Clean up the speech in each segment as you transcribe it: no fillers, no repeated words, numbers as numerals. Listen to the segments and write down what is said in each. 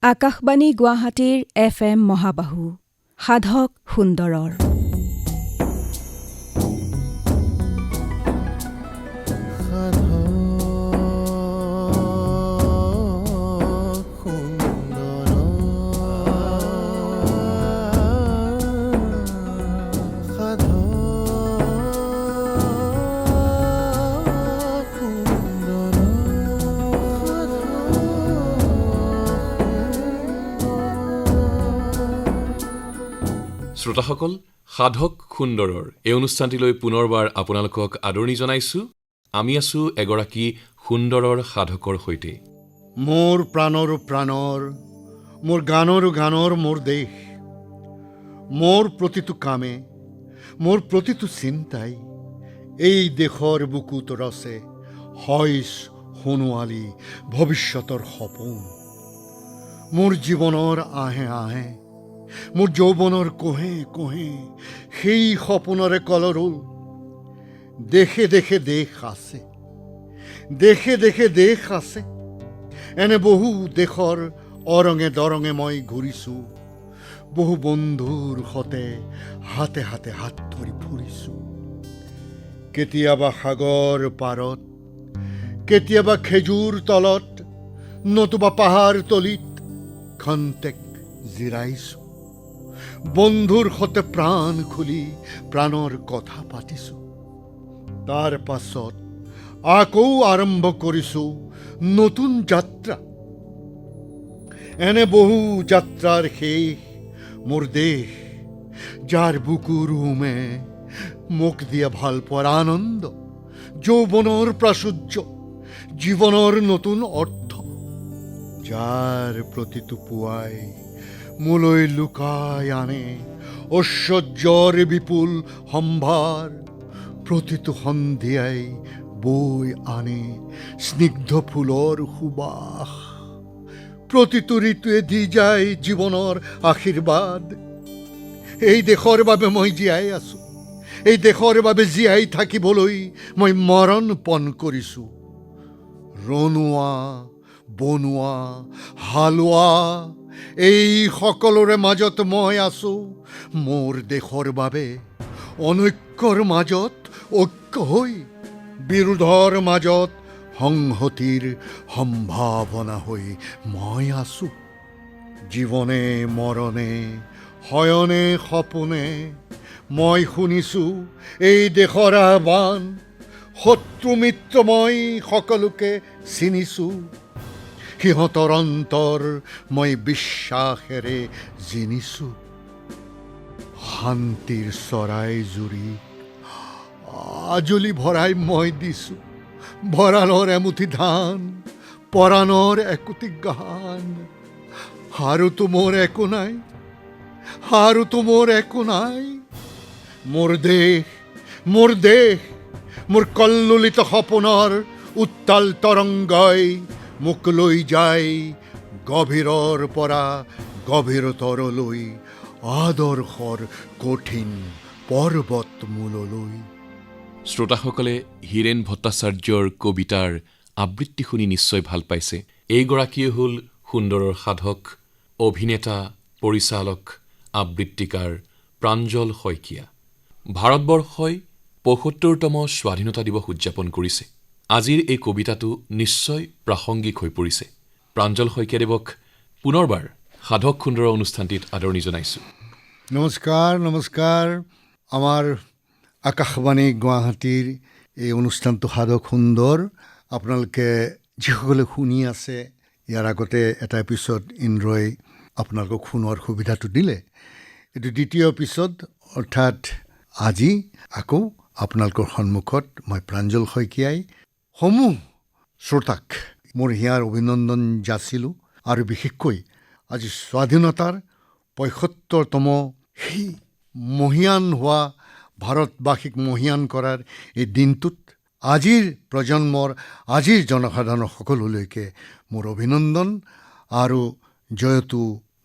আকাশবাণী গুৱাহাটীৰ FM মহাবাহু সাধক সুন্দৰৰ শ্ৰোতাসকল, সাধক সুন্দৰৰ এই অনুষ্ঠানটিলৈ পুনৰবাৰ আপোনালোকক আদৰণি জনাইছোঁ। আমি আছোঁ এগৰাকী সুন্দৰৰ সাধকৰ সৈতে। মোৰ প্ৰাণৰো প্ৰাণৰ, মোৰ গানৰো গানৰ মোৰ দেশ, মোৰ প্ৰতিটো কামে, মোৰ প্ৰতিটো চিন্তাই এই দেশৰ বুকুত ৰচে হইচ সোণোৱালী ভৱিষ্যতৰ সপোন। মোৰ জীৱনৰ আহে আহে, মোৰ যৌৱনৰ কোহে কোহে সেই সপোনৰে কলৰোল। দেশে দেশে দেশ আছে, দেশে দেশে দেশ আছে, এনে বহু দেশৰ অৰঙে দৰঙে মই ঘূৰিছোঁ, বহু বন্ধুৰ সতে হাতে হাতে হাত ধৰি ফুৰিছোঁ। কেতিয়াবা সাগৰ পাৰত, কেতিয়াবা খেজুৰ তলত, নতুবা পাহাৰ তলিত খন্তেক জিৰাইছোঁ। বন্ধুৰ সতে প্ৰাণ খুলি প্ৰাণৰ কথা পাতিছোঁ। তাৰ পাছত আকৌ আৰম্ভ কৰিছোঁ নতুন যাত্ৰা। এনে বহু যাত্ৰাৰ শেষ মোৰ দেশ, যাৰ বুকুৰ উমে মোক দিয়া ভাল পোৱাৰ আনন্দ, যৌৱনৰ প্ৰাচুৰ্য, জীৱনৰ নতুন অৰ্থ, যাৰ প্ৰতিটো পুৱাই মোলৈ লুকাই আনে ঐশ্বৰ্যৰ বিপুল সম্ভাৰ, প্ৰতিটো সন্ধিয়াই বৈ আনে স্নিগ্ধ ফুলৰ সুবাস, প্ৰতিটো ঋতুৱে দি যায় জীৱনৰ আশীৰ্বাদ। এই দেশৰ বাবে মই জীয়াই আছোঁ, এই দেশৰ বাবে জীয়াই থাকিবলৈ মই মৰণ পণ কৰিছোঁ। ৰণুৱা, বনোৱা, হালোৱা, এই সকলোৰে মাজত মই আছোঁ মোৰ দেশৰ বাবে। অনৈক্যৰ মাজত ঐক্য হৈ, বিৰোধৰ মাজত সংহতিৰ সম্ভাৱনা হৈ মই আছোঁ। জীৱনে মৰণে, শয়নে সপোনে মই শুনিছোঁ এই দেশৰ আহ্বান। শত্ৰু মিত্ৰ মই সকলোকে চিনিছোঁ, সিহঁতৰ অন্তৰ মই বিশ্বাসেৰে জিনিছোঁ। শান্তিৰ চৰাই জুৰি আজলি ভৰাই মই দিছোঁ, ভঁৰালৰ এমুঠি ধান, পৰাণৰ একোটি গান। হাৰুতো মোৰ একো নাই, হাৰুতো মোৰ একো নাই। মোৰ দেশ, মোৰ দেশ, মোৰ কল্লোলিত সপোনৰ উত্তাল তৰংগই মোক লৈ যায় গভীৰৰ পৰা গভীৰতৰলৈ, আদৰ্শৰ কঠিন পৰ্বতমূললৈ। শ্ৰোতাসকলে হীৰেণ ভট্টাচাৰ্যৰ কবিতাৰ আবৃত্তি শুনি নিশ্চয় ভাল পাইছে। এইগৰাকীয়ে হ'ল সুন্দৰৰ সাধক, অভিনেতা, পৰিচালক, আবৃত্তিকাৰ প্ৰাঞ্জল শইকীয়া। ভাৰতবৰ্ষই ৭৫তম স্বাধীনতা দিৱস উদযাপন কৰিছে। আজিৰ এই কবিতাটো নিশ্চয় প্ৰাসংগিক হৈ পৰিছে। প্ৰাঞ্জল শইকীয়াদেৱক পুনৰবাৰ সাধক সুন্দৰৰ অনুষ্ঠানটিত আদৰণি জনাইছোঁ। নমস্কাৰ, নমস্কাৰ। আমাৰ আকাশবাণী গুৱাহাটীৰ এই অনুষ্ঠানটো সাধক সুন্দৰ। আপোনালোকে যিসকলে শুনি আছে, ইয়াৰ আগতে এটা এপিছড ইন্দ্ৰই আপোনালোকক শুনোৱাৰ সুবিধাটো দিলে। এইটো দ্বিতীয় এপিছড, অৰ্থাৎ আজি আকৌ আপোনালোকৰ সন্মুখত মই প্ৰাঞ্জল শইকীয়াই সমূহ শ্ৰোতাক মোৰ হিয়াৰ অভিনন্দন যাচিলোঁ। আৰু বিশেষকৈ আজি স্বাধীনতাৰ ৭৫তম সেই মহিয়ান হোৱা, ভাৰতবাসীক মহিয়ান কৰাৰ এই দিনটোত আজিৰ প্ৰজন্মৰ, আজিৰ জনসাধাৰণৰ সকলোলৈকে মোৰ অভিনন্দন আৰু জয়তু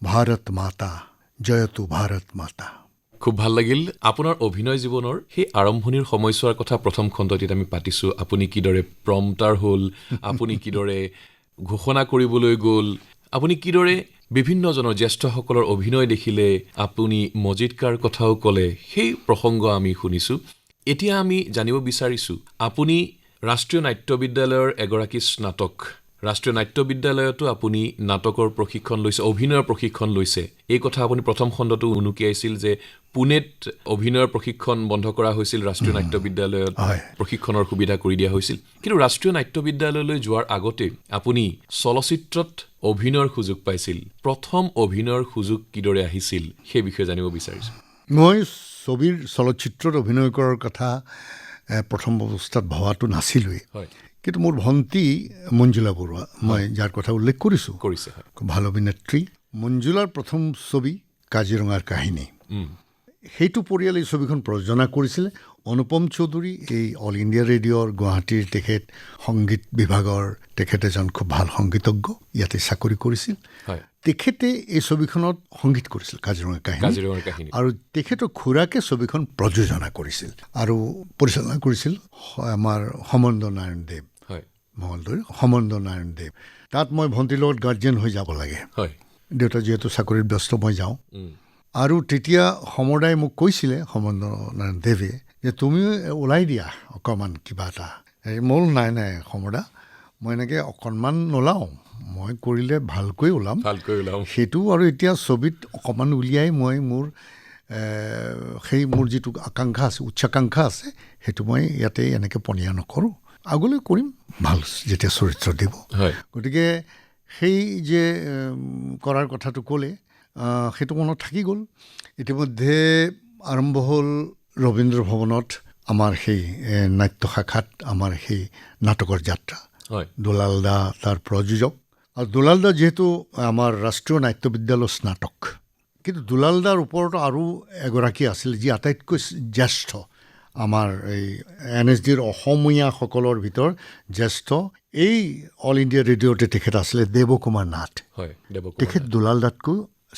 ভাৰত মাতা, জয়তু ভাৰত মাতা। খুব ভাল লাগিল। আপোনাৰ অভিনয় জীৱনৰ সেই আৰম্ভণিৰ সময়ছোৱাৰ কথা প্ৰথম খণ্ডটিত আমি পাতিছোঁ। আপুনি কিদৰে প্ৰম্পটাৰ হ'ল, আপুনি কিদৰে ঘোষণা কৰিবলৈ গ'ল, আপুনি কিদৰে বিভিন্নজনৰ জ্যেষ্ঠসকলৰ অভিনয় দেখিলে আপুনি মজিদকাৰ কথাও ক'লে, সেই প্ৰসংগ আমি শুনিছোঁ। এতিয়া আমি জানিব বিচাৰিছোঁ, আপুনি ৰাষ্ট্ৰীয় নাট্য বিদ্যালয়ৰ এগৰাকী স্নাতক। ৰাষ্ট্ৰীয় নাট্য বিদ্যালয়তো আপুনি নাটকৰ প্ৰশিক্ষণ লৈছে, অভিনয়ৰ প্ৰশিক্ষণ লৈছে। এই কথা আপুনি প্ৰথম খণ্ডটো উনুকিয়াইছিল যে পুনেত অভিনয়ৰ প্ৰশিক্ষণ বন্ধ কৰা হৈছিল, ৰাষ্ট্ৰীয় নাট্য বিদ্যালয়ত প্ৰশিক্ষণৰ সুবিধা কৰি দিয়া হৈছিল। কিন্তু ৰাষ্ট্ৰীয় নাট্য বিদ্যালয়লৈ যোৱাৰ আগতে আপুনি চলচ্চিত্ৰত অভিনয়ৰ সুযোগ পাইছিল। প্ৰথম অভিনয়ৰ সুযোগ কিদৰে আহিছিল সেই বিষয়ে জানিব বিচাৰিছোঁ। মই চলচ্চিত্ৰত অভিনয় কৰাৰ কথা প্ৰথম অৱস্থাত ভবাটো নাছিলোঁৱেই। কিন্তু মোৰ ভণ্টি মঞ্জুলা বৰুৱা, মই যাৰ কথা উল্লেখ কৰিছে, খুব ভাল অভিনেত্ৰী। মঞ্জুলাৰ প্ৰথম ছবি কাজিৰঙাৰ কাহিনী, সেইটো পৰিয়ালে এই ছবিখন প্ৰযোজনা কৰিছিলে। অনুপম চৌধুৰী, এই অল ইণ্ডিয়া ৰেডিঅ'ৰ গুৱাহাটীৰ তেখেত সংগীত বিভাগৰ তেখেত এজন খুব ভাল সংগীতজ্ঞ, ইয়াতে চাকৰি কৰিছিল। তেখেতে এই ছবিখনত সংগীত কৰিছিল, কাজিৰঙাৰ কাহিনী, আৰু তেখেতৰ খুৰাকে ছবিখন প্ৰযোজনা কৰিছিল আৰু পৰিচালনা কৰিছিল আমাৰ সমন্দ্ৰ নাৰায়ণ দেৱ, মঙলদৈৰ সমন্দ্ৰ নাৰায়ণ দেৱ। তাত মই ভণ্টিৰ লগত গাৰ্জেন হৈ যাব লাগে। দেউতা যিহেতু চাকৰিত ব্যস্ত, মই যাওঁ। আৰু তেতিয়া সমৰদাই মোক কৈছিলে, সমন্দ্ৰ নাৰায়ণ দেৱে, যে তুমিও ওলাই দিয়া অকণমান কিবা এটা। মোৰ নাই সমৰদা, মই এনেকৈ অকণমান নোলাওঁ, মই কৰিলে ভালকৈ ওলাম। সেইটো আৰু এতিয়া ছবিত অকণমান উলিয়াই মই মোৰ যিটো আকাংক্ষা আছে, উচ্চাকাংক্ষা আছে, সেইটো মই ইয়াতে এনেকৈ পনীয়া নকৰোঁ, আগলৈ কৰিম ভাল যেতিয়া চৰিত্ৰ দিব। গতিকে সেই যে কৰাৰ কথাটো ক'লে, সেইটো মনত থাকি গ'ল। ইতিমধ্যে আৰম্ভ হ'ল ৰবীন্দ্ৰ ভৱনত আমাৰ সেই নাট্য শাখাত আমাৰ সেই নাটকৰ যাত্ৰা। দুলাল দা তাৰ প্ৰযোজক, আৰু দুলাল দা যিহেতু আমাৰ ৰাষ্ট্ৰীয় নাট্য বিদ্যালয়ৰ স্নাতক, কিন্তু দুলাল দাৰ ওপৰতো আৰু এগৰাকী আছিল যি আটাইতকৈ জ্যেষ্ঠ, আমাৰ এই NSDৰ অসমীয়াসকলৰ ভিতৰত জ্যেষ্ঠ। এই অল ইণ্ডিয়া ৰেডিঅ'তে তেখেত আছিলে দেৱকুমাৰ নাথ। তেখেত দুলাল দাতকৈ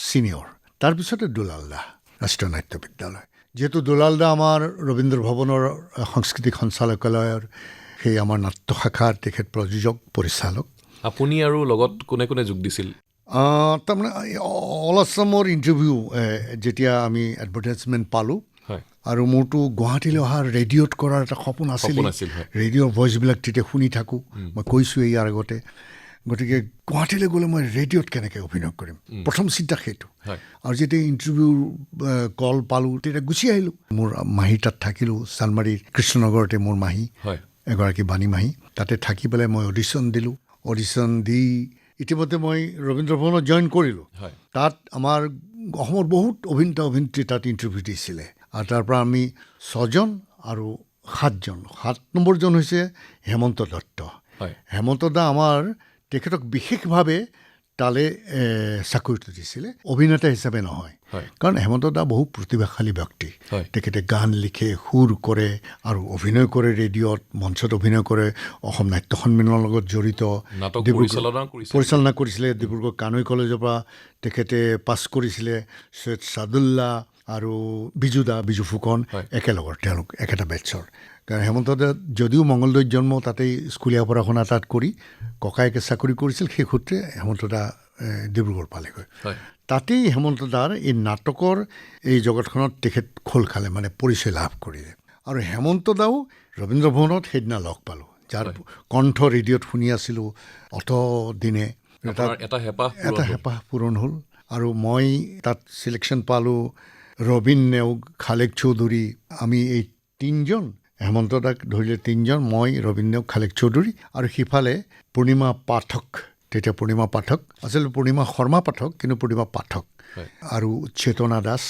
ছিনিয়ৰ। তাৰপিছতে দুলাল দা ৰাষ্ট্ৰীয় নাট্য বিদ্যালয়। যিহেতু দুলাল দা আমাৰ ৰবীন্দ্ৰ ভৱনৰ সাংস্কৃতিক সঞ্চালকালয়ৰ সেই আমাৰ নাট্য শাখাৰ তেখেত প্ৰযোজক, পৰিচালক। আপুনি আৰু লগত কোনে কোনে যোগ দিছিল? তাৰমানে অল আছামৰ ইণ্টাৰভিউ যেতিয়া আমি এডভাৰটাইজমেণ্ট পালোঁ, আৰু মোৰতো গুৱাহাটীলৈ অহা ৰেডিঅ'ত কৰাৰ এটা সপোন আছিল। ৰেডিঅ'ৰ ভইচবিলাক তেতিয়া শুনি থাকোঁ, মই কৈছোঁ ইয়াৰ আগতে। গতিকে গুৱাহাটীলৈ গ'লে মই ৰেডিঅ'ত কেনেকৈ অভিনয় কৰিম, প্ৰথম চিন্তা সেইটো। আৰু যেতিয়া ইণ্টাৰভিউ কল পালোঁ, তেতিয়া গুচি আহিলোঁ। মোৰ মাহী তাত থাকিলোঁ, চালমাৰীৰ কৃষ্ণনগৰতে মোৰ মাহী, এগৰাকী বাণী মাহী। তাতে থাকি পেলাই মই অডিশ্যন দিলোঁ। অডিশ্যন দি ইতিমধ্যে মই ৰবীন্দ্ৰ ভৱনত জইন কৰিলোঁ। তাত আমাৰ অসমৰ বহুত অভিনেতা অভিনেত্ৰী তাত ইণ্টাৰভিউ দিছিলে, আৰু তাৰ পৰা আমি 6জন আৰু 7জন। 7 নম্বৰজন হৈছে হেমন্ত দত্ত। হেমন্ত দা আমাৰ তেখেতক বিশেষভাৱে তালে চাকৰিটো দিছিলে, অভিনেতা হিচাপে নহয়। কাৰণ হেমন্ত দা বহু প্ৰতিভাশালী ব্যক্তি। তেখেতে গান লিখে, সুৰ কৰে আৰু অভিনয় কৰে, ৰেডিঅ'ত মঞ্চত অভিনয় কৰে, অসম নাট্য সন্মিলনৰ লগত জড়িত, পৰিচালনা কৰিছিলে। ডিব্ৰুগড় কানৈ কলেজৰ পৰা তেখেতে পাছ কৰিছিলে। সৈয়দ ছাদুল্লাহ আৰু বিজু ফুকন একেলগৰ, তেওঁলোক একেটা বেটছৰ। কাৰণ হেমন্ত দা যদিও মঙলদৈত জন্ম, তাতেই স্কুলীয়া পঢ়া শুনা তাত কৰি ককায়েকে চাকৰি কৰিছিল, সেই সূত্ৰে হেমন্ত দা ডিব্ৰুগড় পালেগৈ। তাতেই হেমন্ত দাৰ এই নাটকৰ এই জগতখনত তেখেত খোল খালে, মানে পৰিচয় লাভ কৰিলে। আৰু হেমন্ত দাও ৰবীন্দ্ৰ ভৱনত সেইদিনা লগ পালোঁ, যাৰ কণ্ঠ ৰেডিঅ'ত শুনি আছিলোঁ অত দিনে। এটা হেঁপাহ পূৰণ হ'ল, আৰু মই তাত চিলেকশ্যন পালোঁ। ৰবীন নেওগ, খালেক চৌধুৰী, আমি এই 3জন, হেমন্ত দাক ধৰিলে 3জন, মই, ৰবীন নেওগ, খালেক চৌধুৰী, আৰু সিফালে পূৰ্ণিমা পাঠক। তেতিয়া পূৰ্ণিমা পাঠক আচলতে পূৰ্ণিমা শৰ্মা পাঠক, কিন্তু পূৰ্ণিমা পাঠক, আৰু চেতনা দাস,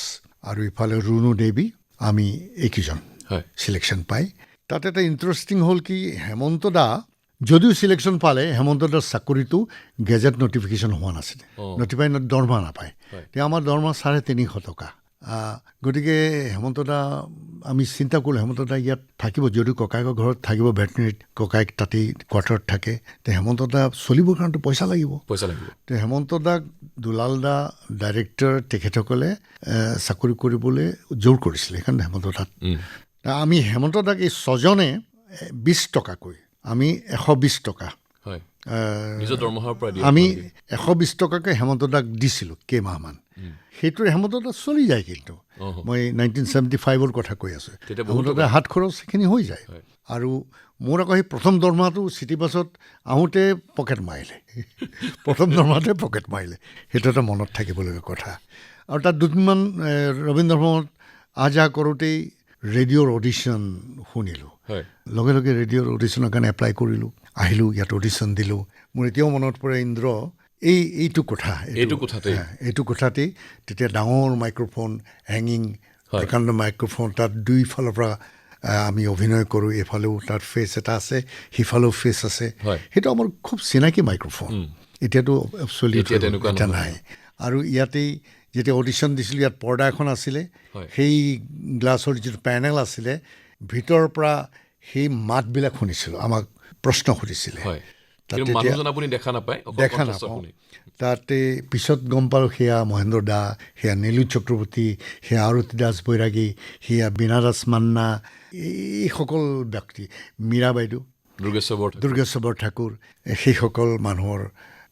আৰু ইফালে ৰুণু দেৱী। আমি এইকেইজন চিলেকশ্যন পাই। তাত এটা ইণ্টাৰেষ্টিং হ'ল কি, হেমন্ত দা যদিও চিলেকশ্যন পালে, হেমন্ত দাৰ চাকৰিটো গেজেট নটিফিকেশ্যন হোৱা নাছিলে, নটিফাই দৰমহা নাপায়। তেতিয়া আমাৰ দৰমহা 350 টকা। গতিকে হেমন্ত দা, আমি চিন্তা কৰিলোঁ হেমন্ত দা ইয়াত থাকিব, যদিও ককায়েকৰ ঘৰত থাকিব, ভেটেনেৰীত ককায়েক তাতেই কোৱাৰ্টাৰত থাকে, তে হেমন্ত দা চলিবৰ কাৰণেতো পইচা লাগিব। তে হেমন্ত দাক দুলাল দা, ডাইৰেক্টৰ, তেখেতসকলে চাকৰি কৰিবলৈ জোৰ কৰিছিলে, সেইকাৰণে হেমন্ত দাক আমি হেমন্ত দাক এই 6জনে 20 টকাকৈ, আমি 120 টকা নিজৰ দৰমহাৰ পৰা দিয়ে আমি 120 টকাকৈ হেমন্ত দাক দিছিলোঁ কেইমাহমান। সেইটোৰ হেমন্ত দা চলি যায়, কিন্তু মই 1975ৰ কথা কৈ আছোঁ। হেমন্ত দা হাত খৰচ সেইখিনি হৈ যায়। আৰু মোৰ আকৌ সেই প্ৰথম দৰমহাটো চিটি বাছত আহোঁতে পকেট মাৰিলে, প্ৰথম দৰমহাতে পকেট মাৰিলে। সেইটো এটা মনত থাকিবলগীয়া কথা। আৰু তাত দুদিনমান ৰবীন্দ্ৰ ভৱনত আহ যাহ কৰোঁতেই ৰেডিঅ'ৰ অডিশ্যন শুনিলোঁ। লগে লগে ৰেডিঅ'ৰ অডিশ্যনৰ কাৰণে এপ্লাই কৰিলোঁ, আহিলোঁ, ইয়াত অডিশ্যন দিলোঁ। মোৰ এতিয়াও মনত পৰে ইন্দ্ৰ, এইটো কোঠাতেই তেতিয়া ডাঙৰ মাইক্ৰফোন, হেঙিং প্ৰকাণ্ড মাইক্ৰফোন, তাত দুইফালৰ পৰা আমি অভিনয় কৰোঁ। এইফালেও তাত ফেচ এটা আছে, সিফালেও ফেচ আছে। সেইটো আমাৰ খুব চিনাকি মাইক্ৰফোন। এতিয়াতো এটা নাই। আৰু ইয়াতেই যেতিয়া অডিশ্যন দিছিলোঁ, ইয়াত পৰ্দা এখন আছিলে, সেই গ্লাছৰ যিটো পেনেল আছিলে, ভিতৰৰ পৰা সেই মাতবিলাক শুনিছিলোঁ। আমাক প্ৰশ্ন সুধিছিলে, দেখা নাপাওঁ। তাতে পিছত গম পালোঁ সেয়া মহেন্দ্ৰ দা, সেয়া নীলু চক্ৰৱৰ্তী, সেয়া আৰতী দাস বৈৰাগী, সেয়া বীণা দাস মান্না, এইসকল ব্যক্তি, মীৰা বাইদেউ, দুৰ্গেশ্বৰ বৰঠাকুৰ, সেইসকল মানুহৰ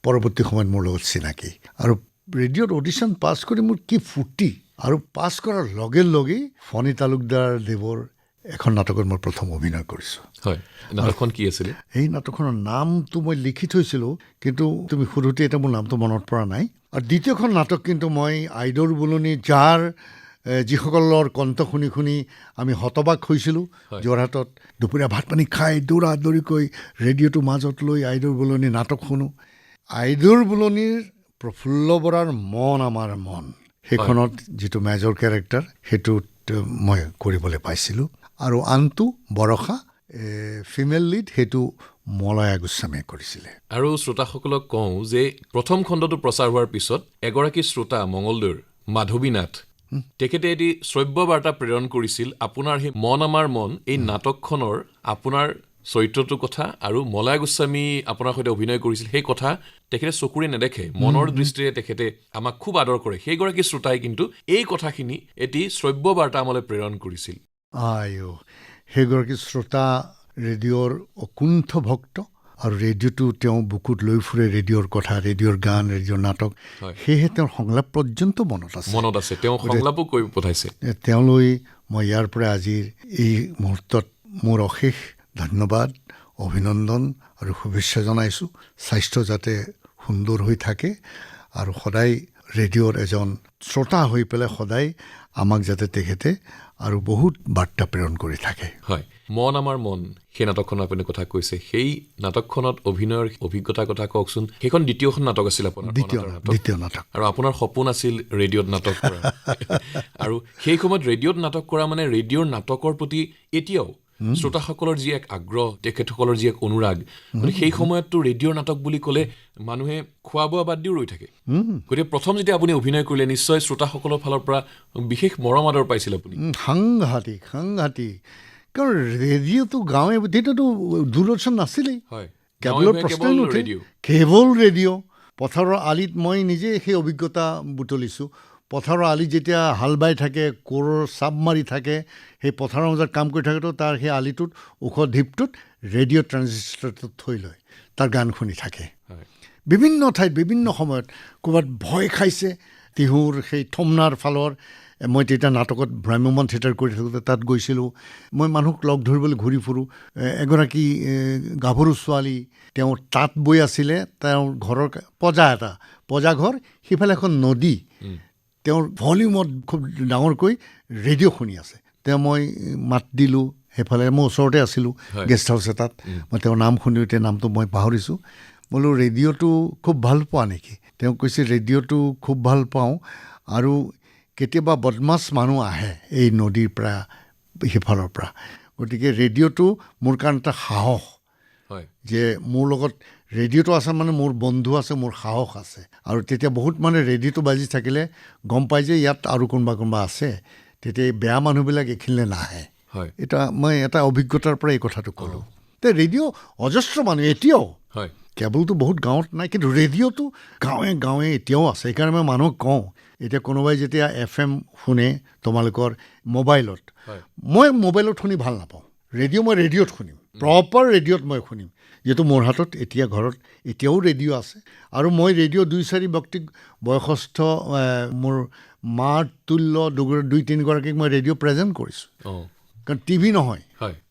পৰৱৰ্তী সময়ত মোৰ লগত চিনাকি। আৰু ৰেডিঅ'ত অডিশ্যন পাছ কৰি মোৰ কি ফূৰ্তি! আৰু পাছ কৰাৰ লগে লগেই ফণী তালুকদাৰ দেৱৰ এখন নাটকত মই প্ৰথম অভিনয় কৰিছোঁ। নাটকখন কি আছিলে? সেই নাটকখনৰ নামটো মই লিখি থৈছিলোঁ, কিন্তু তুমি সোধোতে এতিয়া মোৰ নামটো মনত পৰা নাই। আৰু দ্বিতীয়খন নাটক কিন্তু মই আইদৰ বুলনি, যাৰ যিসকলৰ কণ্ঠ শুনি শুনি আমি হতবাক হৈছিলোঁ। যোৰহাটত দুপৰীয়া ভাত পানী খাই দৌৰা দৌৰিকৈ ৰেডিঅ'টো মাজত লৈ আইদৰ বুলনি নাটক শুনো। আইদৰ বুলনিৰ প্ৰফুল্ল বৰাৰ মন আমাৰ মন, সেইখনত যিটো মেজৰ কেৰেক্টাৰ, সেইটোত মই কৰিবলৈ পাইছিলোঁ। আৰু আনটো বৰষা, ফিমেল লিড, সেইটো মলয়া গোস্বামীয়ে কৰিছিলে। আৰু শ্ৰোতাসকলক কওঁ যে প্ৰথম খণ্ডটো প্ৰচাৰ হোৱাৰ পিছত এগৰাকী শ্ৰোতা মঙলদৈৰ মাধৱী নাথ, তেখেতে এটি শ্ৰব্য বাৰ্তা প্ৰেৰণ কৰিছিল আপোনাৰ সেই মন আমাৰ মন এই নাটকখনৰ আপোনাৰ চৰিত্ৰটোৰ কথা আৰু মলয়া গোস্বামী আপোনাৰ সৈতে অভিনয় কৰিছিল সেই কথা তেখেতে চকুৰে নেদেখে, মনৰ দৃষ্টিৰে তেখেতে আমাক খুব আদৰ কৰে। সেইগৰাকী শ্ৰোতাই কিন্তু এই কথাখিনি এটি শ্ৰব্য বাৰ্তা আমালৈ প্ৰেৰণ কৰিছিল। সেইগৰাকী শ্ৰোতা ৰেডিঅ'ৰ অকুণ্ঠ ভক্ত, আৰু ৰেডিঅ'টো তেওঁ বুকুত লৈ ফুৰে, ৰেডিঅ'ৰ কথা, ৰেডিঅ'ৰ গান, ৰেডিঅ'ৰ নাটক। সেয়েহে তেওঁৰ সংলাপ পৰ্যন্ত মনত আছে। তেওঁ সংলাপো কৈ পঠাইছে। তেওঁলৈ মই ইয়াৰ পৰা আজিৰ এই মুহূৰ্তত মোৰ অশেষ ধন্যবাদ, অভিনন্দন আৰু শুভেচ্ছা জনাইছোঁ। স্বাস্থ্য যাতে সুন্দৰ হৈ থাকে, আৰু সদায় ৰেডিঅ'ৰ এজন শ্ৰোতা হৈ পেলাই সদায় আমাক যাতে তেখেতে আৰু বহুত বাৰ্তা প্ৰেৰণ কৰি থাকে। মন আমাৰ মন, সেই নাটকখনৰ আপুনি কথা কৈছে, সেই নাটকখনত অভিনয়ৰ অভিজ্ঞতাৰ কথা কওকচোন। সেইখন দ্বিতীয়খন নাটক আছিল আপোনাৰ? দ্বিতীয় নাটক। আৰু আপোনাৰ সপোন আছিল ৰেডিঅ'ত নাটক কৰা। আৰু সেই সময়ত ৰেডিঅ'ত নাটক কৰা মানে ৰেডিঅ'ৰ নাটকৰ প্ৰতি এতিয়াও শ্ৰোতাসকলৰ যি এক আগ্ৰহ, তেখেতসকলৰ যি এক অনুৰাগ, সেই সময়ততো ৰেডিঅ'ৰ নাটক বুলি ক'লে মানুহে খোৱা বোৱা বাদ দিও ৰৈ থাকে। গতিকে প্ৰথম যেতিয়া আপুনি অভিনয় কৰিলে নিশ্চয় শ্ৰোতাসকলৰ ফালৰ পৰা বিশেষ মৰম আদৰ পাইছিল আপুনি? সাংঘাতিক। কাৰণ ৰেডিঅ'টো গাঁৱে, তেতিয়াতো দূৰদৰ্শন নাছিলেই, কেৱল ৰেডিঅ'। পথাৰৰ আলিত মই নিজে সেই অভিজ্ঞতা বুটলিছোঁ। পথাৰৰ আলিত যেতিয়া হাল বাই থাকে, কোৰৰ চাপ মাৰি থাকে, সেই পথাৰৰ মাজত কাম কৰি থাকেতো তাৰ সেই আলিটোত ওখ ঢিপটোত ৰেডিঅ' ট্ৰানজিষ্টাৰটো থৈ লয়, তাৰ গান শুনি থাকে। বিভিন্ন ঠাইত বিভিন্ন সময়ত ক'ৰবাত ভয় খাইছে, তিহুৰ সেই থমনাৰ ফালৰ, মই তেতিয়া নাটকত ভ্ৰাম্যমান থিয়েটাৰ কৰি থাকোঁতে তাত গৈছিলোঁ। মই মানুহক লগ ধৰিবলৈ ঘূৰি ফুৰোঁ। এগৰাকী গাভৰু ছোৱালী, তেওঁ তাঁত বৈ আছিলে, তেওঁৰ ঘৰৰ পঁজাঘৰ, সিফালে এখন নদী, তেওঁৰ ভলিউমত খুব ডাঙৰকৈ ৰেডিঅ' শুনি আছে। তেওঁ মই মাত দিলোঁ, সেইফালে মই ওচৰতে আছিলোঁ গেষ্ট হাউচ এটাত। মই তেওঁৰ নাম শুনিওতে, নামটো মই পাহৰিছোঁ, বোলো ৰেডিঅ'টো খুব ভাল পোৱা নেকি? তেওঁ কৈছে ৰেডিঅ'টো খুব ভাল পাওঁ, আৰু কেতিয়াবা বদমাছ মানুহ আহে এই নদীৰ পৰা, সিফালৰ পৰা। গতিকে ৰেডিঅ'টো মোৰ কাৰণে এটা সাহস, যে মোৰ লগত ৰেডিঅ'টো আছে মানে মোৰ বন্ধু আছে, মোৰ সাহস আছে। আৰু তেতিয়া বহুত মানে ৰেডিঅ'টো বাজি থাকিলে গম পাই যে ইয়াত আৰু কোনোবা আছে, তেতিয়া বেয়া মানুহবিলাক এইখিনিলৈ নাহে। মই এটা অভিজ্ঞতাৰ পৰা এই কথাটো ক'লোঁ। ৰেডিঅ' অজস্ৰ মানুহ এতিয়াও, কেবলটো বহুত গাঁৱত নাই, কিন্তু ৰেডিঅ'টো গাঁৱে গাঁৱে এতিয়াও আছে। সেইকাৰণে মই মানুহক কওঁ, এতিয়া কোনোবাই যেতিয়া FM শুনে তোমালোকৰ মোবাইলত, মই মোবাইলত শুনি ভাল নাপাওঁ। ৰেডিঅ' মই ৰেডিঅ'ত শুনিম, প্ৰপাৰ ৰেডিঅ'ত মই শুনিম। যিহেতু মোৰ হাতত এতিয়া ঘৰত এতিয়াও ৰেডিঅ' আছে আৰু মই ৰেডিঅ' 2-4 ব্যক্তিক বয়সস্থ মোৰ মাৰ তুল্য 2-3 গৰাকীক মই ৰেডিঅ' প্ৰেজেণ্ট কৰিছোঁ কাৰণ টিভি নহয়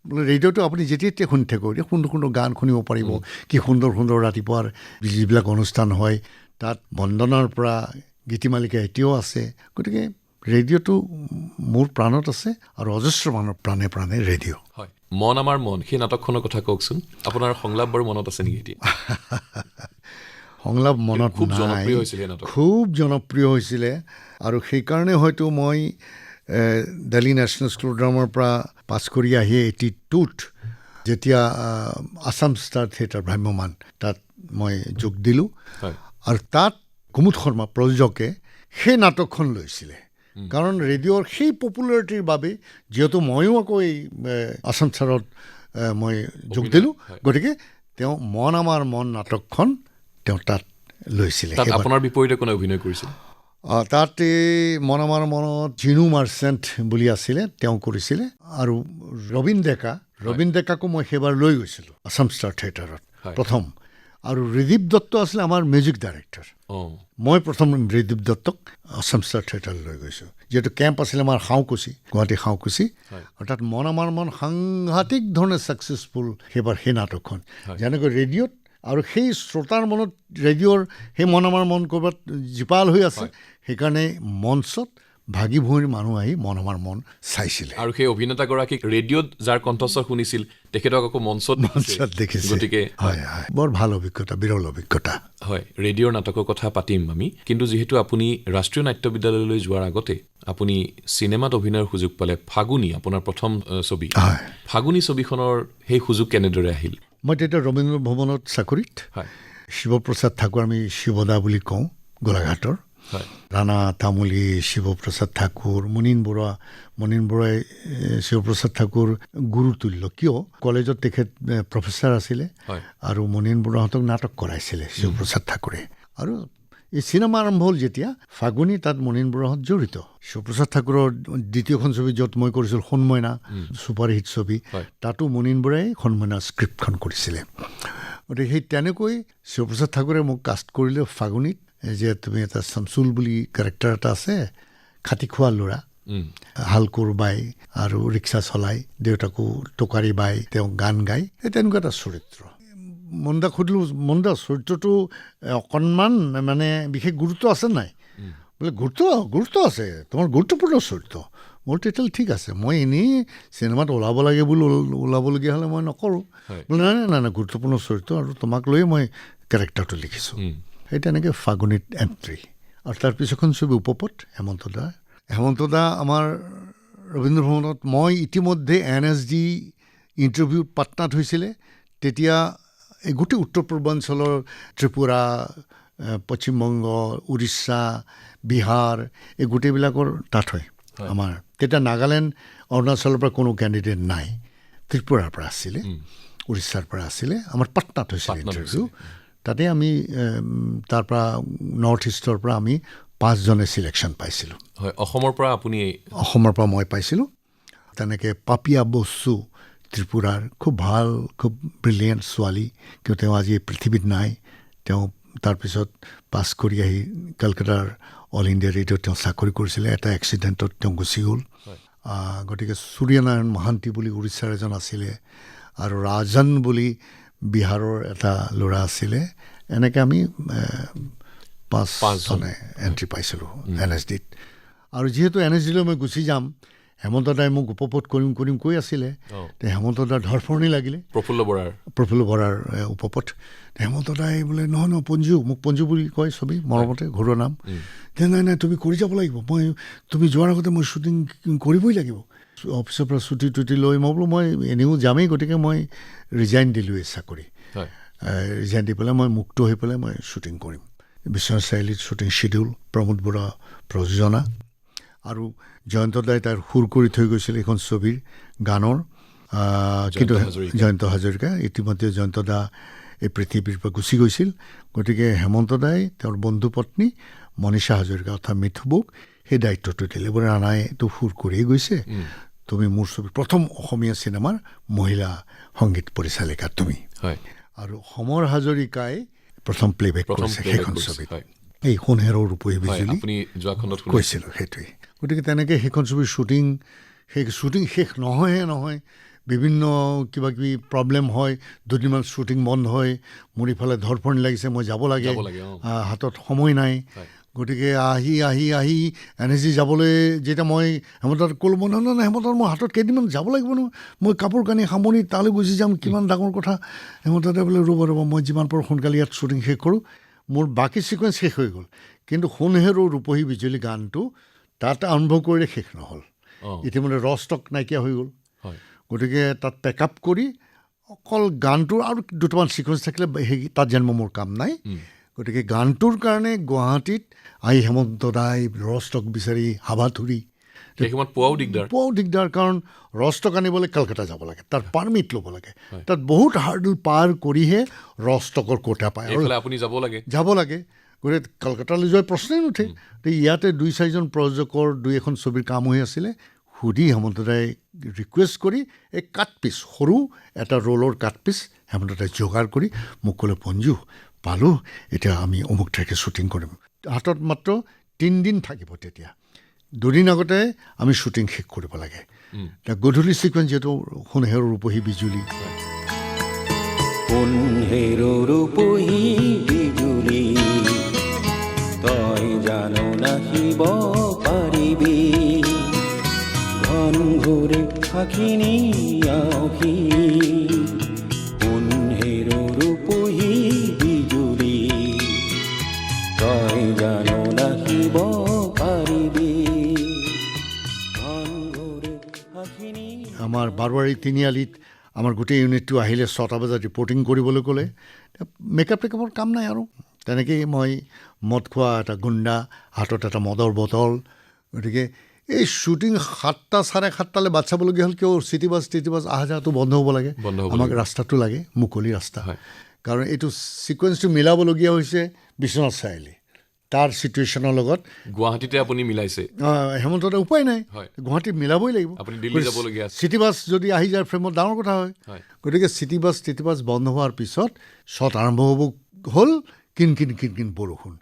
বোলে ৰেডিঅ'টো আপুনি যেতিয়া তেতিয়া শুনি থাকিব এতিয়া সুন্দৰ সুন্দৰ গান শুনিব পাৰিব কি সুন্দৰ সুন্দৰ ৰাতিপুৱাৰ যিবিলাক অনুষ্ঠান হয় তাত বন্দনাৰ পৰা গীতিমালিকা এতিয়াও আছে গতিকে ৰেডিঅ'টো মোৰ প্ৰাণত আছে আৰু অজস্ৰ মানুহৰ প্ৰাণে প্ৰাণে ৰেডিঅ' হয় মন আমাৰ মন সেই নাটকখনৰ কথা কওকচোন আপোনাৰ সংলাপ বাৰু মনত আছে নেকি এতিয়া সংলাপ মনত খুব নাই জনপ্ৰিয় হৈছিল এই নাটক খুব জনপ্ৰিয় হৈছিলে আৰু সেইকাৰণে হয়তো মই দিল্লী নেশ্যনেল স্কুল অফ ড্ৰামাৰ পৰা পাছ কৰি আহি 82ত যেতিয়া আছাম ষ্টাৰ থিয়েটাৰ ভ্ৰাম্যমান তাত মই যোগ দিলোঁ আৰু তাত কুমুদ শৰ্মা প্ৰযোজকে সেই নাটকখন লৈছিলে কাৰণ ৰেডিঅ'ৰ সেই পপুলাৰিটিৰ বাবে যিহেতু ময়ো আকৌ এই আছাম ষ্টাৰত মই যোগ দিলোঁ গতিকে তেওঁ মন আমাৰ মন নাটকখন তেওঁ তাত লৈছিলে আপোনাৰ বিপৰীতে কোনে অভিনয় কৰিছিল তাত মন আমাৰ মনত জিনু মাৰ্চেণ্ট বুলি আছিলে তেওঁ কৰিছিলে আৰু ৰবীন ডেকাকো মই সেইবাৰ লৈ গৈছিলোঁ আছাম ষ্টাৰ থিয়েটাৰত প্ৰথম আৰু ৰিদীপ দত্ত আছিলে আমাৰ মিউজিক ডাইৰেক্টৰ মই প্ৰথম ৰিদীপ দত্তক আছাম ষ্টাৰ থিয়েটাৰলৈ লৈ গৈছোঁ যিহেতু কেম্প আছিলে আমাৰ শাওকুচি গুৱাহাটী শাওকুচি আৰু তাত মন আমাৰ মন সাংঘাতিক ধৰণে ছাকচেছফুল সেইবাৰ সেই নাটকখন যেনেকৈ ৰেডিঅ'ত আৰু সেই শ্ৰোতাৰ মনত ৰেডিঅ'ৰ সেই মন আমাৰ মন ক'ৰবাত জীপাল হৈ আছে সেইকাৰণে মঞ্চত ভাগি ভুঁইৰ মানুহ আহি মন আমাৰ মন চাইছিলে আৰু সেই অভিনেতাগৰাকীক ৰেডিঅ'ত যাৰ কণ্ঠস্বৰ শুনিছিল তেখেতক আকৌ মঞ্চত দেখিছে গতিকে বৰ ভাল অভিজ্ঞতা বিৰল অভিজ্ঞতা হয় ৰেডিঅ'ৰ নাটকৰ কথা পাতিম আমি কিন্তু যিহেতু আপুনি ৰাষ্ট্ৰীয় নাট্য বিদ্যালয়লৈ যোৱাৰ আগতে আপুনি চিনেমাত অভিনয়ৰ সুযোগ পালে ফাগুনী আপোনাৰ প্ৰথম ছবি ফাগুনী ছবিখনৰ সেই সুযোগ কেনেদৰে আহিল মই তেতিয়া ৰবীন্দ্ৰ ভৱনত চাকৰিত শিৱপ্ৰসাদ ঠাকুৰ আমি শিৱদা বুলি কওঁ গোলাঘাটৰ ৰাণা তামুলী শিৱপ্ৰসাদ ঠাকুৰ মুনীন বৰুৱাই শিৱপ্ৰসাদ ঠাকুৰ গুৰুতুল্য কিয় কলেজত তেখেত প্ৰফেচাৰ আছিলে আৰু মুনীন বৰুৱাহঁতক নাটক কৰাইছিলে শিৱপ্ৰসাদ ঠাকুৰে আৰু এই চিনেমা আৰম্ভ হ'ল যেতিয়া ফাগুনী তাত মুনীন বৰুৱাহঁত জড়িত শিৱপ্ৰসাদ ঠাকুৰৰ দ্বিতীয়খন ছবি য'ত মই কৰিছিলোঁ সন্ময়না ছুপাৰহিট ছবি তাতো মুনীন বৰুৱাই সন্ময়না স্ক্ৰিপ্টখন কৰিছিলে গতিকে সেই তেনেকৈ শিৱপ্ৰসাদ ঠাকুৰে মোক কাষ্ট কৰিলে ফাগুনীত যে তুমি এটা শামছুল বুলি কেৰেক্টাৰ এটা আছে খাটি খোৱা ল'ৰা হালকোৰ বাই আৰু ৰিক্সা চলাই দেউতাকো টোকাৰী বাই তেওঁ গান গাই সেই তেনেকুৱা এটা চৰিত্ৰ মন্দা সুধিলোঁ মন্দা চৰিত্ৰটো অকণমান মানে বিশেষ গুৰুত্ব আছে নাই বোলে গুৰুত্ব আছে তোমাৰ গুৰুত্বপূৰ্ণ চৰিত্ৰ মোৰ তেতিয়াহ'লে ঠিক আছে মই এনেই চিনেমাত ওলাব লাগে বুলি ওলাবলগীয়া হ'লে মই নকৰোঁ বোলে নাই গুৰুত্বপূৰ্ণ চৰিত্ৰ আৰু তোমাক লৈয়ে মই কেৰেক্টাৰটো লিখিছোঁ সেই তেনেকৈ ফাগুনীত এণ্ট্ৰি আৰু তাৰ পিছখন ছবি উপপথ হেমন্ত দা আমাৰ ৰবীন্দ্ৰ ভৱনত মই ইতিমধ্যে NSD ইণ্টাৰভিউত পাটনাত হৈছিলে তেতিয়া এই গোটেই উত্তৰ পূৰ্বাঞ্চলৰ ত্ৰিপুৰা পশ্চিমবংগ উৰিষ্যা বিহাৰ এই গোটেইবিলাকৰ তাত হয় আমাৰ তেতিয়া নাগালেণ্ড অৰুণাচলৰ পৰা কোনো কেণ্ডিডেট নাই ত্ৰিপুৰাৰ পৰা আছিলে উৰিষ্যাৰ পৰা আছিলে আমাৰ পাটনাত হৈছিলে ইণ্টাৰভিউ তাতে আমি তাৰ পৰা নৰ্থ ইষ্টৰ পৰা আমি 5জনে চিলেকশ্যন পাইছিলোঁ হয় অসমৰ পৰা মই পাইছিলোঁ তেনেকৈ পাপিয়া বসু ত্ৰিপুৰাৰ খুব ভাল খুব ব্ৰিলিয়েণ্ট ছোৱালী কিন্তু তেওঁ আজি পৃথিৱীত নাই তেওঁ তাৰপিছত পাছ কৰি আহি কলকাতাৰ অল ইণ্ডিয়া ৰেডিঅ'ত তেওঁ চাকৰি কৰিছিলে এটা এক্সিডেণ্টত তেওঁ গুচি গ'ল গতিকে সূৰ্যনাৰায়ণ মহান্তি বুলি উৰিষ্যাৰ এজন আছিলে আৰু ৰাজন বুলি বিহাৰৰ এটা ল'ৰা আছিলে এনেকৈ আমি 5জনে এণ্ট্ৰি পাইছিলোঁ NSDত আৰু যিহেতু NSDলৈ মই গুচি যাম হেমন্ত দাই মোক উপপথ কৰিম কৈ আছিলে হেমন্ত দাৰ ধৰফৰণি লাগিলে প্ৰফুল্ল বৰাৰ উপপথ হেমন্ত দাই বোলে নহয় মোক পঞ্জু বুলি কয় চবেই মৰমতে ঘৰুৱা নাম যে নাই তুমি কৰি যাব লাগিব তুমি যোৱাৰ আগতে মই শ্বুটিং কৰিবই লাগিব অফিচৰ পৰা ছুটি লৈ মই বোলো মই এনেও যামেই গতিকে মই ৰিজাইন দিলোঁ এই চাকৰি ৰিজাইন দি পেলাই মই মুক্ত হৈ পেলাই মই শ্বুটিং কৰিম বিশ্বনাথ চাৰিআলিত শ্বুটিং শ্বিডিউল প্ৰমোদ বৰা প্ৰযোজনা আৰু জয়ন্ত দাই তাৰ সুৰ কৰি থৈ গৈছিল এইখন ছবিৰ গানৰ কিন্তু জয়ন্ত হাজৰিকা ইতিমধ্যে জয়ন্ত দা এই পৃথিৱীৰ পৰা গুচি গৈছিল গতিকে হেমন্ত দাই তেওঁৰ বন্ধু পত্নী মনীষা হাজৰিকা অৰ্থাৎ মিথুবুক সেই দায়িত্বটো দিলে বোলে ৰাণাইতো সুৰ কৰিয়ে গৈছে তুমি মোৰ ছবি প্ৰথম অসমীয়া চিনেমাৰ মহিলা সংগীত পৰিচালিকা তুমি আৰু সমৰ হাজৰিকাই প্ৰথম প্লেবেক কৰিছে সেইখন ছবিত এই সোণহেৰৰ ৰূপহী বিজুলী আপুনি যোৱাখনত কৈছিলোঁ সেইটোৱে গতিকে তেনেকৈ সেইখন ছবিৰ শ্বুটিং শেষ নহয় বিভিন্ন কিবা কিবি প্ৰব্লেম হয় দুদিনমান শ্বুটিং বন্ধ হয় মোৰ ইফালে ধৰফৰণি লাগিছে মই যাব লাগে হাতত সময় নাই গতিকে আহি এনাৰ্জি যাবলৈ যেতিয়া মই হেমন্তক ক'লোঁ মই নহয় হেমন্ত মোৰ হাতত কেইদিনমান যাব লাগিব নহয় মই কাপোৰ কানি সামৰি তালৈ গুচি যাম কিমান ডাঙৰ কথা হেমন্ততে বোলে ৰ'ব মই যিমান পাৰোঁ সোনকালে ইয়াত শ্বুটিং শেষ কৰোঁ মোৰ বাকী ছিকুৱেঞ্চ শেষ হৈ গ'ল কিন্তু সোণহেৰ ৰূপহী বিজুলী গানটো তাত আৰম্ভ কৰিলে শেষ নহ'ল ইতিমধ্যে ৰষ্টক নাইকিয়া হৈ গ'ল গতিকে তাত পেক আপ কৰি অকল গানটোৰ আৰু দুটামান ছিকুৱেঞ্চ থাকিলে সেই তাত যেন মোৰ কাম নাই গতিকে গানটোৰ কাৰণে গুৱাহাটীত আহি হেমন্ত দাই ৰষ্টক বিচাৰি হাবাথুৰি পোৱাও দিগদাৰ কাৰণ ৰষ্টক আনিবলৈ কলকাতা যাব লাগে তাৰ পাৰ্মিট ল'ব লাগে তাত বহুত হাৰ্ডল পাৰ কৰিহে ৰষ্টকৰ কোটা পায় আৰু আপুনি যাব লাগে গতিকে কলকাতালৈ যোৱাৰ প্ৰশ্নই নুঠে ইয়াতে 2-4জন প্ৰযোজকৰ 2-এখন ছবিৰ কাম হৈ আছিলে সুধি হেমন্ত দাই ৰিকুৱেষ্ট কৰি এই কাটপিচ সৰু এটা ৰোলৰ কাটপিচ হেমন্ত দাই যোগাৰ কৰি মোক ক'লে পঞ্জু পালোঁ এতিয়া আমি অমুক ঠাইকে শ্বুটিং কৰিম হাতত মাত্ৰ 3 দিন থাকিব তেতিয়া 2 দিন আগতে আমি শ্বুটিং শেষ কৰিব লাগে গধূলি ছিকুৱেঞ্চ যিহেতু সোণহেৰ ৰূপহী বিজুলী সোণহেৰ ৰূপহী বিজুলী তই জানো নাহিব পাৰিবি ঘন ঘূৰে আখিনি আহি সোণহেৰ ৰূপহী বিজুলী তই জানো নাহিব পাৰিবি ঘন ঘূৰে আখিনি আমাৰ বাৰৱাৰী তিনিআলিত আমাৰ গোটেই ইউনিটটো আহিলে 6টা বজাত ৰিপৰ্টিং কৰিবলৈ ক'লে মেকআপৰ কাম নাই আৰু তেনেকেই মই মদ খোৱা এটা গুণ্ডা হাতত এটা মদৰ বটল গতিকে এই শ্বুটিং 7টা 7:30 বাট চাবলগীয়া হ'ল কিয় চিটি বাছ অহা যোৱাটো বন্ধ হ'ব লাগে আমাক ৰাস্তাটো লাগে মুকলি ৰাস্তা কাৰণ এইটো ছিকুৱেঞ্চটো মিলাবলগীয়া হৈছে বিশ্বনাথ চাৰিআলি তাৰ চিটুৱেশ্যনৰ লগত গুৱাহাটীতে আপুনি মিলাইছে হেমন্ততে উপায় নাই গুৱাহাটীত মিলাবই লাগিব চিটি বাছ যদি আহি যায় ফ্ৰেমত ডাঙৰ কথা হয় গতিকে চিটি বাছ বন্ধ হোৱাৰ পিছত শ্বট আৰম্ভ হ'ল কিন বৰষুণ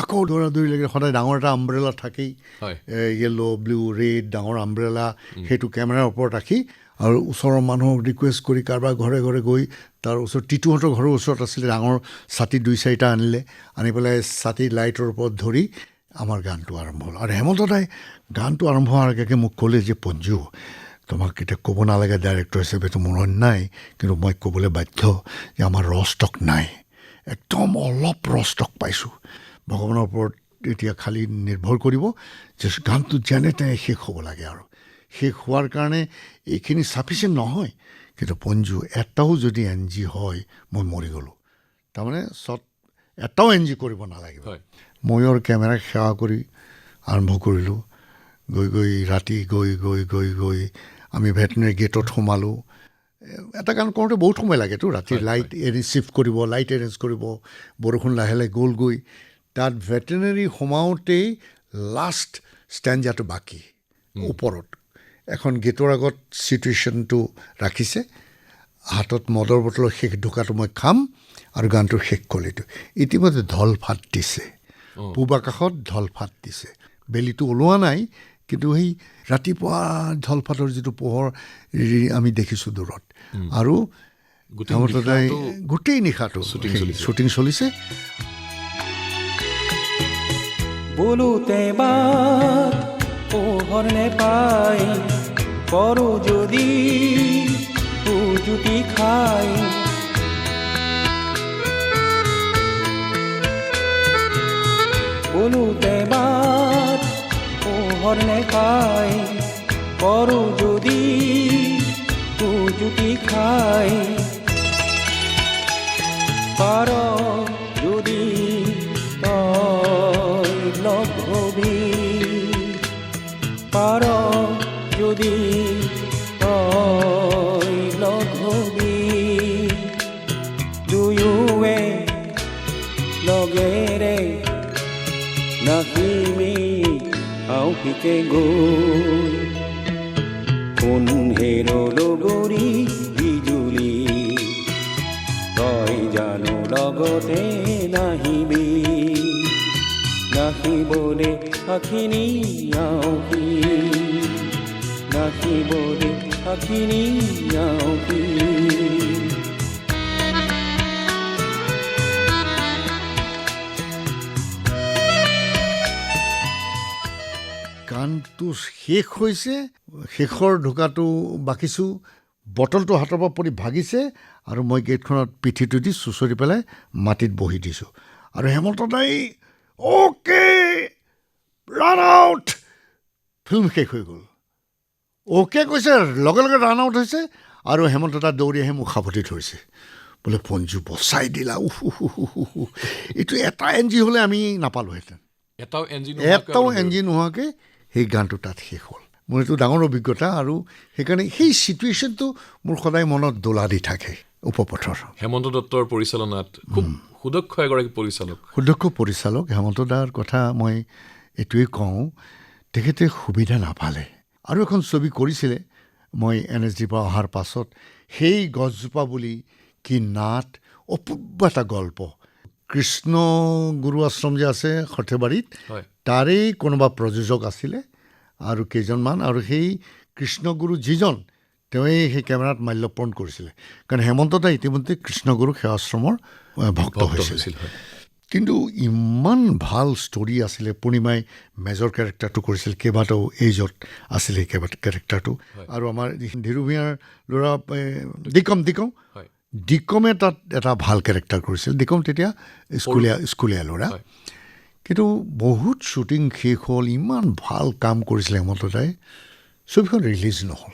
আকৌ দৌৰি লাগে সদায় ডাঙৰ এটা আমব্ৰেলা থাকেই য়েল্ল' ব্লু ৰেড ডাঙৰ আমব্ৰেলা সেইটো কেমেৰাৰ ওপৰত ৰাখি আৰু ওচৰৰ মানুহক ৰিকুৱেষ্ট কৰি কাৰোবাৰ ঘৰে ঘৰে গৈ তাৰ ওচৰত টিটুহঁতৰ ঘৰৰ ওচৰত আছিলে ডাঙৰ ছাতি 2-4টা আনিলে আনি পেলাই ছাতি লাইটৰ ওপৰত ধৰি আমাৰ গানটো আৰম্ভ হ'ল আৰু হেমন্ত দাই গানটো আৰম্ভ হোৱাৰ আগে মোক ক'লে যে পঞ্জু তোমাক এতিয়া ক'ব নালাগে ডাইৰেক্টৰ হিচাপেতো মোৰ অন্যায় কিন্তু মই ক'বলৈ বাধ্য যে আমাৰ ৰষ্টক নাই একদম অলপ ৰষ্টক পাইছোঁ ভগৱানৰ ওপৰত এতিয়া খালী নিৰ্ভৰ কৰিব যে গানটো যেনে তেনে শেষ হ'ব লাগে আৰু শেষ হোৱাৰ কাৰণে এইখিনি চাফিচিয়েণ্ট নহয় কিন্তু পঞ্জু এটাও যদি NG হয় মই মৰি গ'লোঁ তাৰমানে এটাও NG কৰিব নালাগিব মই আৰু কেমেৰাক সেৱা কৰি আৰম্ভ কৰিলোঁ গৈ ৰাতি গৈ আমি ভেটেনেৰী গেটত সোমালোঁ এটা গান কৰোঁতে বহুত সময় লাগেতো ৰাতি লাইট চিফ্ট কৰিব লাইট এৰেঞ্জ কৰিব বৰষুণ লাহে লাহে গ'লগৈ তাত ভেটেনেৰী সোমাওঁতেই লাষ্ট ষ্টেঞ্জাটো বাকী ওপৰত এখন গেটৰ আগত চিটুৱেশ্যনটো ৰাখিছে হাতত মদৰ বটলৰ শেষ ঢোকাটো মই খাম আৰু গানটোৰ শেষ কলিটো ইতিমধ্যে ধলফাট দিছে পূব আকাশত ধলফাট দিছে বেলিটো ওলোৱা নাই কিন্তু সেই ৰাতিপুৱা ধলফাটৰ যিটো পোহৰ আমি দেখিছোঁ দূৰত আৰু গোটেই নিশাটো শ্বুটিং চলিছে বলুতে বাৰ পোহৰ নেপাই পৰো যদি উজুতি খাই বলুতে বাৰ পোহৰ নেপাই পৰো যদি উজুতি খাই পাৰ যদি লভবি পাৰ যদি লভবি দুয়োৱে লগেৰে নাহিমি আউপিকে গৈ সোণহেৰ লগৰী বিজুলী তই লগতে নাহিবি নাহিবলে আখিনী আউকি নাহিবলে আখিনী আউকি গানটো শেষ হৈছে শেষৰ ঢোকাটো বাকিছোঁ বটলটো হাতৰ পৰা পৰি ভাগিছে আৰু মই গেটখনত পিঠিটো দি চুঁচৰি পেলাই মাটিত বহি দিছোঁ আৰু হেমন্ত দাই অ'কে ৰান আউট ফিল্ম শেষ হৈ গ'ল অ'কে কৈছে লগে লগে ৰান আউট হৈছে আৰু হেমন্ত দা দৌৰি আহি মোক সাৱটি ধৰিছে বোলে পঞ্জু বচাই দিলা এইটো এটা এনজি হ'লে আমি নাপালোহেঁতেন এটাও এনজি নোহোৱাকৈ সেই গানটো তাত শেষ হ'ল মোৰ এইটো ডাঙৰ অভিজ্ঞতা আৰু সেইকাৰণে সেই চিটুৱেশ্যনটো মোৰ সদায় মনত দোলা দি থাকে উপপথৰ হেমন্ত দত্তৰ পৰিচালনাত খুব সুদক্ষ এগৰাকী সুদক্ষ পৰিচালক হেমন্ত দাৰ কথা মই এইটোৱেই কওঁ তেখেতে সুবিধা নাপালে আৰু এখন ছবি কৰিছিলে মই NSDৰ পৰা অহাৰ পাছত সেই গছজোপা বুলি কি নাট অপূৰ্ব এটা গল্প কৃষ্ণ গুৰু আশ্ৰম যে আছে সৰ্থেবাৰীত তাৰেই কোনোবা প্ৰযোজক আছিলে আৰু কেইজনমান আৰু সেই কৃষ্ণগুৰু যিজন তেওঁৱেই সেই কেমেৰাত মাল্যৰ্পণ কৰিছিলে কাৰণ হেমন্ত দা ইতিমধ্যে কৃষ্ণগুৰু সেৱাশ্ৰমৰ ভক্ত হৈছিল কিন্তু ইমান ভাল ষ্টৰি আছিলে পূৰ্ণিমাই মেজৰ কেৰেক্টাৰটো কৰিছিল কেইবাটাও এইজত আছিলে সেই কেৰেক্টাৰটো আৰু আমাৰ ধীৰু ভূঞাৰ ল'ৰা দিকমে তাত এটা ভাল কেৰেক্টাৰ কৰিছিল দিকম তেতিয়া স্কুলীয়া ল'ৰা কিন্তু বহুত শ্বুটিং শেষ হ'ল ইমান ভাল কাম কৰিছিলে হেমন্ত দাই ছবিখন ৰিলিজ নহ'ল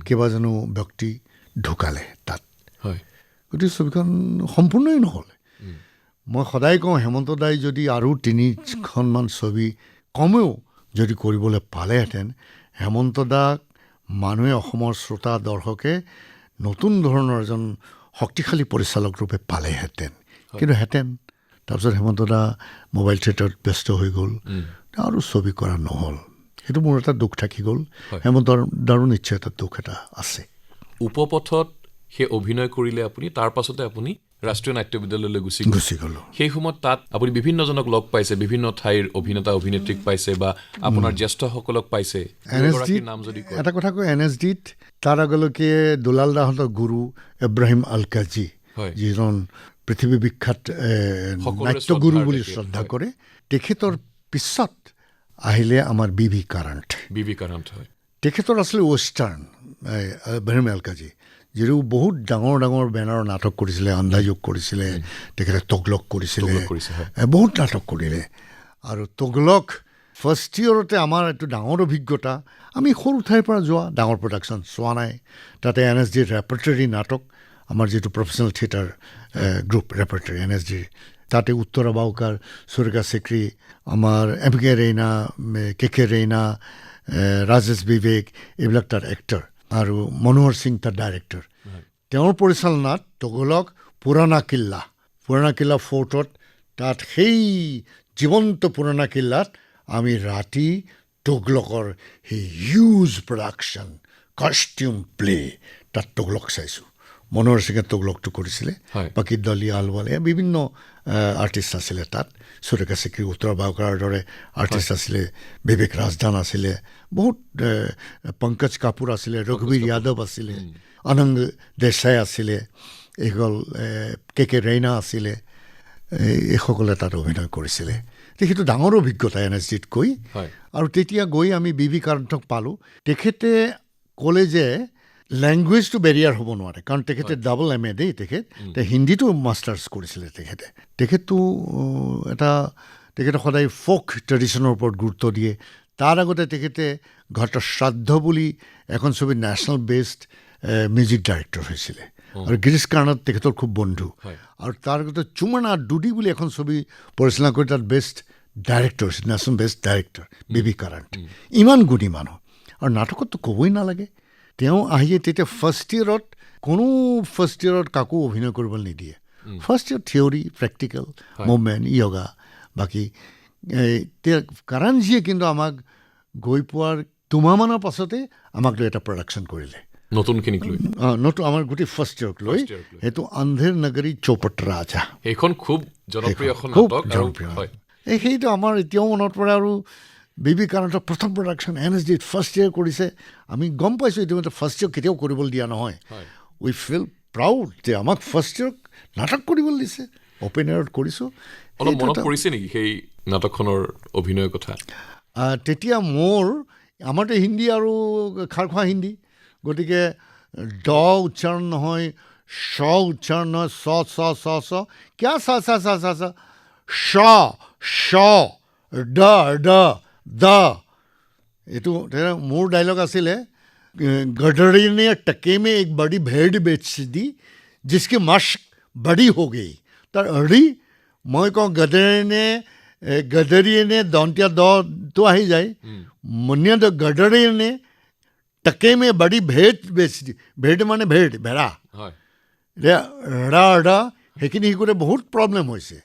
কেইবাজনো ব্যক্তি ঢুকালে তাত গতিকে ছবিখন সম্পূৰ্ণই নহ'ল মই সদায় কওঁ হেমন্ত দাই যদি আৰু 3খনমান ছবি কমেও যদি কৰিবলৈ পালেহেঁতেন হেমন্ত দাক মানুহে অসমৰ শ্ৰোতা দৰ্শকে নতুন ধৰণৰ এজন শক্তিশালী পৰিচালক ৰূপে পালেহেঁতেন কিন্তু তাৰপিছত হেমন্ত দা মোবাইল থিয়েটাৰত ব্যস্ত হৈ গ'ল আৰু ছবি কৰা নহ'ল সেইটো মোৰ এটা দুখ থাকি গ'ল হেমন্ত দাৰো নিশ্চয় এটা দুখ এটা আছে উপপথত সেই অভিনয় কৰিলে আপুনি তাৰ পাছতে আপুনি ৰাষ্ট্ৰীয় নাট্য বিদ্যালয়লৈ গুচি গ'লোঁ সেই সময়ত তাত আপুনি বিভিন্নজনক লগ পাইছে বিভিন্ন ঠাইৰ অভিনেতা অভিনেত্ৰীক পাইছে বা আপোনাৰ জ্যেষ্ঠসকলক পাইছে নাম যদি এটা কথা কয় NSDত তাৰ আগলৈকে দুলাল দাহঁতৰ গুৰু ইব্ৰাহিম আলকাজি যিজন পৃথিৱী বিখ্যাত নাট্যগুৰু বুলি শ্ৰদ্ধা কৰে তেখেতৰ পিছত আহিলে আমাৰ বি কাৰান্থ হয় তেখেতৰ আছিলে ৱেষ্টাৰ্ণ ইব্ৰাহিম আলকাজি যিটো বহুত ডাঙৰ ডাঙৰ বেনাৰৰ নাটক কৰিছিলে আন্দাজুক কৰিছিলে তেখেতে তগলক কৰিছিলে বহুত নাটক কৰিলে আৰু তগলক ফাৰ্ষ্ট ইয়েৰতে আমাৰ এইটো ডাঙৰ অভিজ্ঞতা আমি সৰু ঠাইৰ পৰা যোৱা ডাঙৰ প্ৰডাকশ্যন চোৱা নাই তাতে NSDৰ ৰেপাৰ্টৰী নাটক আমাৰ যিটো প্ৰফেশ্যনেল থিয়েটাৰ গ্ৰুপ ৰেপাৰ্টৰী NSDৰ তাতে উত্তৰা বাউকাৰ সুৰেখা চিক্ৰী আমাৰ MK ৰেইনা KK ৰেইনা ৰাজেশ বিবেক এইবিলাক তাৰ এক্টৰ আৰু মনোহৰ সিং তাৰ ডাইৰেক্টৰ তেওঁৰ পৰিচালনাত তগলক পুৰণা কিল্লা ফৰ্টত তাত সেই জীৱন্ত পুৰণা কিল্লাত আমি ৰাতি তগলকৰ সেই হিউজ প্ৰডাকশ্যন কষ্টিউম প্লে তাত তগলক চাইছোঁ মনোহৰ সিঙে তগলকটো কৰিছিলে বাকী দলি আলৱালে বিভিন্ন আৰ্টিষ্ট আছিলে তাত সুৰেখা চিক্ৰী উত্তৰ বাউকাৰ দৰে আৰ্টিষ্ট আছিলে বিবেক ৰাজদান আছিলে বহুত পংকজ কাপুৰ আছিলে ৰঘুবীৰ যাদৱ আছিলে অনংগ দেশাই আছিলে এইসকল KK ৰেইনা আছিলে এইসকলে তাত অভিনয় কৰিছিলে তেখেতো ডাঙৰ অভিজ্ঞতা NSDত কৈ আৰু তেতিয়া গৈ আমি বি কাৰান্থক পালোঁ তেখেতে ক'লে যে লেংগুৱেজটো বেৰিয়াৰ হ'ব নোৱাৰে কাৰণ তেখেতে ডাবল MA দেই তেখেতে হিন্দীটো মাষ্টাৰ্ছ কৰিছিলে তেখেতে সদায় ফ'ক ট্ৰেডিশ্যনৰ ওপৰত গুৰুত্ব দিয়ে তাৰ আগতে তেখেতে ঘাটৰ শ্ৰাদ্ধ বুলি এখন ছবি নেশ্যনেল বেষ্ট মিউজিক ডাইৰেক্টৰ হৈছিলে আৰু গিৰিশ কাৰ্ণাত তেখেতৰ খুব বন্ধু আৰু তাৰ আগতে চুমন ডুডি বুলি এখন ছবি পৰিচালনা কৰি তাত বেষ্ট ডাইৰেক্টৰ হৈছিল নেশ্যনেল বেষ্ট ডাইৰেক্টৰ বি কাৰান্থ ইমান গুণী মানুহ আৰু নাটকততো ক'বই নালাগে তেওঁ আহিয়ে তেতিয়া ফাৰ্ষ্ট ইয়েৰত কাকো অভিনয় কৰিবলৈ নিদিয়ে first year theory practical movement yoga বাকী কাৰান্থজীয়ে কিন্তু আমাক গৈ পোৱাৰ দুমাহমানৰ পাছতে আমাক লৈ এটা প্ৰডাকশ্যন কৰিলে নতুনখিনিক লৈ নতুন আমাৰ গোটেই ফাৰ্ষ্ট ইয়েৰক লৈ সেইটো আন্ধেৰ নগৰী চৌপট ৰাজা সেইখন খুব জনপ্ৰিয় এখন খুব নাটক আৰু জনপ্ৰিয় হয় সেইটো আমাৰ এতিয়াও মনত পৰে আৰু বেবী কাৰেণ্টৰ প্ৰথম প্ৰডাকশ্যন NSDত ফাৰ্ষ্ট ইয়েৰ কৰিছে আমি গম পাইছোঁ ইতিমধ্যে ফাৰ্ষ্ট ইয়েৰ কেতিয়াও কৰিবলৈ দিয়া নহয় উই ফিল প্ৰাউড যে আমাক ফাৰ্ষ্ট ইয়েৰক নাটক কৰিবলৈ দিছে অ'পেন এয়াৰত কৰিছোঁ অলপ মনত পৰিছে নেকি সেই নাটকখনৰ অভিনয়ৰ কথা তেতিয়া আমাৰতো হিন্দী আৰু খাৰখোৱা হিন্দী গতিকে ড উচ্চাৰণ নহয় চ উচ্চাৰণ নহয় চ কিয় চ শ ড দ এইটো মোৰ ডাইলগ আছিলে गडरी ने टके में एक बड़ी भेड़ बेच दी जिसकी मश्क बड़ी हो गई तर अड़ी मैं कौन गदरी ने दौंटिया दो तो आ ही जाए मुनिया तो गडरी ने टके में बड़ी भेड़ बेच दी भेड़ माने भेड़ा रा সেইখিনি শিকোঁতে বহুত প্ৰব্লেম হৈছে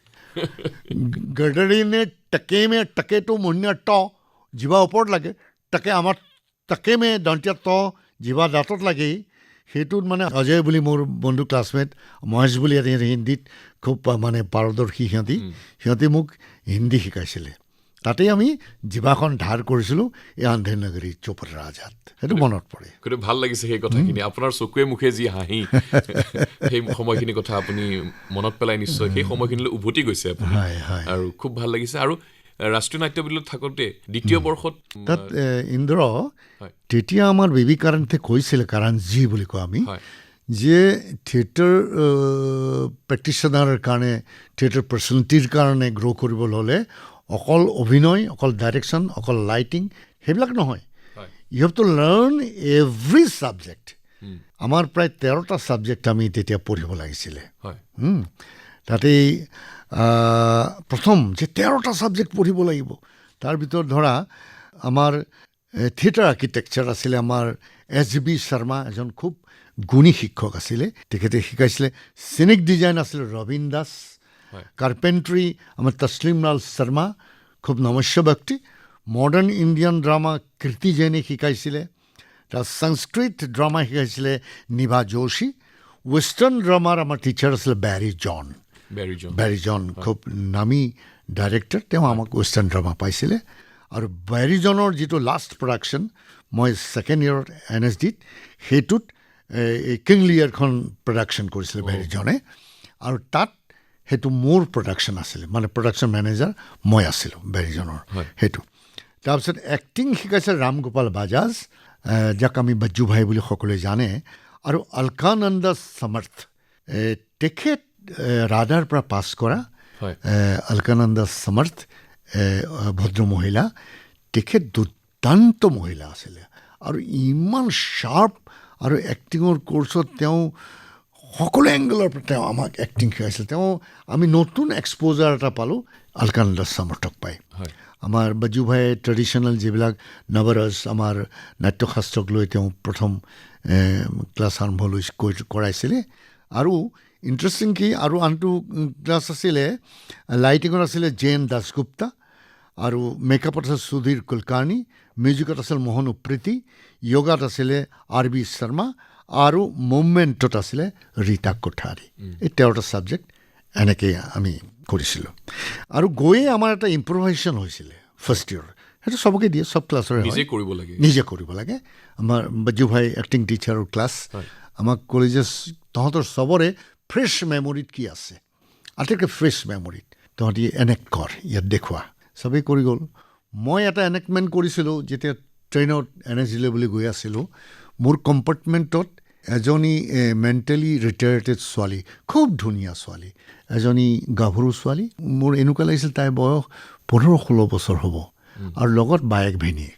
গডৰি নে টকে মে টকে তো মুনিয়া ট জিভা ওপৰত লাগে টকে আমাৰ টকে মে দন্তীয়া ত জিভা দাঁতত লাগেই সেইটোত মানে অজয় বুলি মোৰ বন্ধু ক্লাছমেট মহেশ বুলি হিন্দীত খুব মানে পাৰদৰ্শী সিহঁতি মোক হিন্দী শিকাইছিলে তাতেই আমি জিভাখন ধাৰ কৰিছিলোঁ এই আন্ধেৰ নগৰী চৌপট ৰাজাত সেইটো মনত পৰে খুব ভাল লাগিছে সেই কথাখিনি আপোনাৰ চকুৱে মুখে যি হাঁহি সেই সময়খিনি কথা আপুনি মনত পেলাই নিশ্চয় সেই সময়খিনিলৈ উভতি গৈছে আপুনি আৰু খুব ভাল লাগিছে আৰু ৰাষ্ট্ৰীয় নাট্য বিদ্যালয়ত থাকোঁতে দ্বিতীয় বৰ্ষত তাত ইন্দ্ৰ তেতিয়া আমাৰ বেবী কাৰেণ্টে কৈছিলে কাৰণজী বুলি কওঁ আমি যে থিয়েটাৰ প্ৰেক্টিশ্যনাৰৰ কাৰণে থিয়েটাৰ পাৰ্চনেলিটিৰ কাৰণে গ্ৰ' কৰিবলৈ হ'লে অকল অভিনয় অকল ডাইৰেকশ্যন অকল লাইটিং সেইবিলাক নহয় you have to learn every subject আমাৰ প্ৰায় 13টা ছাবজেক্ট আমি তেতিয়া পঢ়িব লাগিছিলে তাতেই প্ৰথম যে 13টা ছাবজেক্ট পঢ়িব লাগিব তাৰ ভিতৰত ধৰা আমাৰ থিয়েটাৰ আৰ্কিটেকচাৰ আছিলে আমাৰ SGB শৰ্মা এজন খুব গুণী শিক্ষক আছিলে তেখেতে শিকাইছিলে চিনিক ডিজাইন আছিলে ৰবীন দাস কাৰ্পেণ্ট্ৰি আমাৰ তছলিম লাল শৰ্মা খুব নমস্য ব্যক্তি মডাৰ্ণ ইণ্ডিয়ান ড্ৰামা কীৰ্তি জৈনে শিকাইছিলে তাৰ সংস্কৃত ড্ৰামা শিকাইছিলে নিভা যোশী ৱেষ্টাৰ্ণ ড্ৰামাৰ আমাৰ টিচাৰ আছিলে বেৰী জন খুব নামী ডাইৰেক্টৰ তেওঁ আমাক ৱেষ্টাৰ্ণ ড্ৰামা পাইছিলে আৰু বেৰী জনৰ যিটো লাষ্ট প্ৰডাকশ্যন মই ছেকেণ্ড ইয়েৰত NSDত সেইটোত কিং লিয়াৰখন প্ৰডাকশ্যন কৰিছিলে বেৰী জনে আৰু তাত সেইটো মোৰ প্ৰডাকশ্যন আছিলে মানে প্ৰডাকশ্যন মেনেজাৰ মই আছিলোঁ বেৰীজনৰ সেইটো তাৰপিছত এক্টিং শিকাইছে ৰাম গোপাল বাজাজ যাক আমি বজ্জু ভাই বুলি সকলোৱে জানে আৰু অলকানন্দ সমৰ্থ তেখেত ৰাধাৰ পৰা পাছ কৰা অলকানন্দ সমৰ্থ ভদ্ৰ মহিলা তেখেত দুৰ্দান্ত মহিলা আছিলে আৰু ইমান শাৰ্প আৰু এক্টিঙৰ কোৰ্চত তেওঁ সকলো এংগলৰ পৰা তেওঁ আমাক এক্টিং শিকাইছিল তেওঁ আমি নতুন এক্সপ'জাৰ এটা পালোঁ অলকানন্দ সমৰ্থক পাই আমাৰ বজ্জু ভাই ট্ৰেডিশ্যনেল যিবিলাক নৱৰস আমাৰ নাট্যশাস্ত্ৰক লৈ তেওঁ প্ৰথম ক্লাছ আৰম্ভ কৰাইছিলে আৰু ইণ্টাৰেষ্টিং কি আৰু আনটো ক্লাছ আছিলে লাইটিঙত আছিলে জেন দাসগুপ্তা আৰু মেকআপত আছিল সুধীৰ কুলকাৰ্ণী মিউজিকত আছিল মোহন উপ্ৰীতি য়োগাত আছিলে RB শৰ্মা আৰু মুভমেণ্টত আছিলে ৰীতা কোঠাৰী এই 13টা ছাবজেক্ট এনেকৈ আমি কৰিছিলোঁ আৰু গৈয়ে আমাৰ এটা ইম্প্ৰভাইজেশ্যন হৈছিলে ফাৰ্ষ্ট ইয়েৰ সেইটো চবকে দিয়ে চব ক্লাছৰে নিজে কৰিব লাগে আমাৰ বজ্জু ভাই এক্টিং টিচাৰৰ ক্লাছ আমাক কলেজে তহঁতৰ চবৰে ফ্ৰেছ মেমৰিত কি আছে আটাইতকৈ ফ্ৰেছ মেমৰিত তহঁতি এনেক্ট কৰ ইয়াত দেখুওৱা চবেই কৰি গ'ল মই এটা এনেক্টমেণ্ট কৰিছিলোঁ যেতিয়া ট্ৰেইনত NSDলৈ বুলি গৈ আছিলোঁ মোৰ কম্পাৰ্টমেণ্টত এজনী মেণ্টেলি ৰিটায়াৰ্ডেড ছোৱালী খুব ধুনীয়া ছোৱালী এজনী গাভৰু ছোৱালী মোৰ এনেকুৱা লাগিছিল তাইৰ বয়স 15-16 বছৰ হ'ব আৰু লগত বায়েক ভিনীয়েক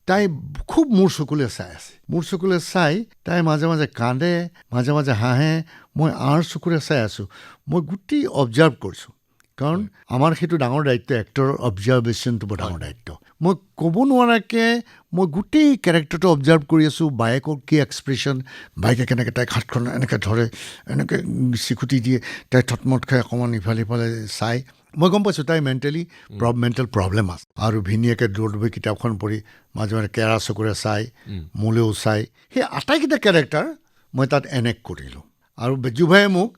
তাই খুব মোৰ চকুলে চাই আছে মোৰ চকুলে চাই তাই মাজে মাজে কান্দে মাজে মাজে হাঁহে মই চকুৰে চাই আছোঁ মই গোটেই অবজাৰ্ভ কৰিছোঁ কাৰণ আমাৰ সেইটো ডাঙৰ দায়িত্ব এক্টৰৰ অবজাৰ্ভেশ্যনটো বৰ ডাঙৰ দায়িত্ব মই ক'ব নোৱাৰাকৈ মই গোটেই কেৰেক্টাৰটো অবজাৰ্ভ কৰি আছোঁ বায়েকৰ কি এক্সপ্ৰেশ্যন বায়েকে কেনেকৈ তাইক হাতখন এনেকৈ ধৰে এনেকৈ চিকুটি দিয়ে তাই থটমট খাই অকণমান ইফালে সিফালে চাই মই গম পাইছোঁ তাই মেণ্টেল প্ৰব্লেম আছে আৰু ভিনীয়েকে দূৰত বহি কিতাপখন পঢ়ি মাজে মাজে কেৰা চকুৰে চাই মোলৈও চাই সেই আটাইকেইটা কেৰেক্টাৰ মই তাত এনেক্ট কৰিলোঁ আৰু বেজু ভায়ে মোক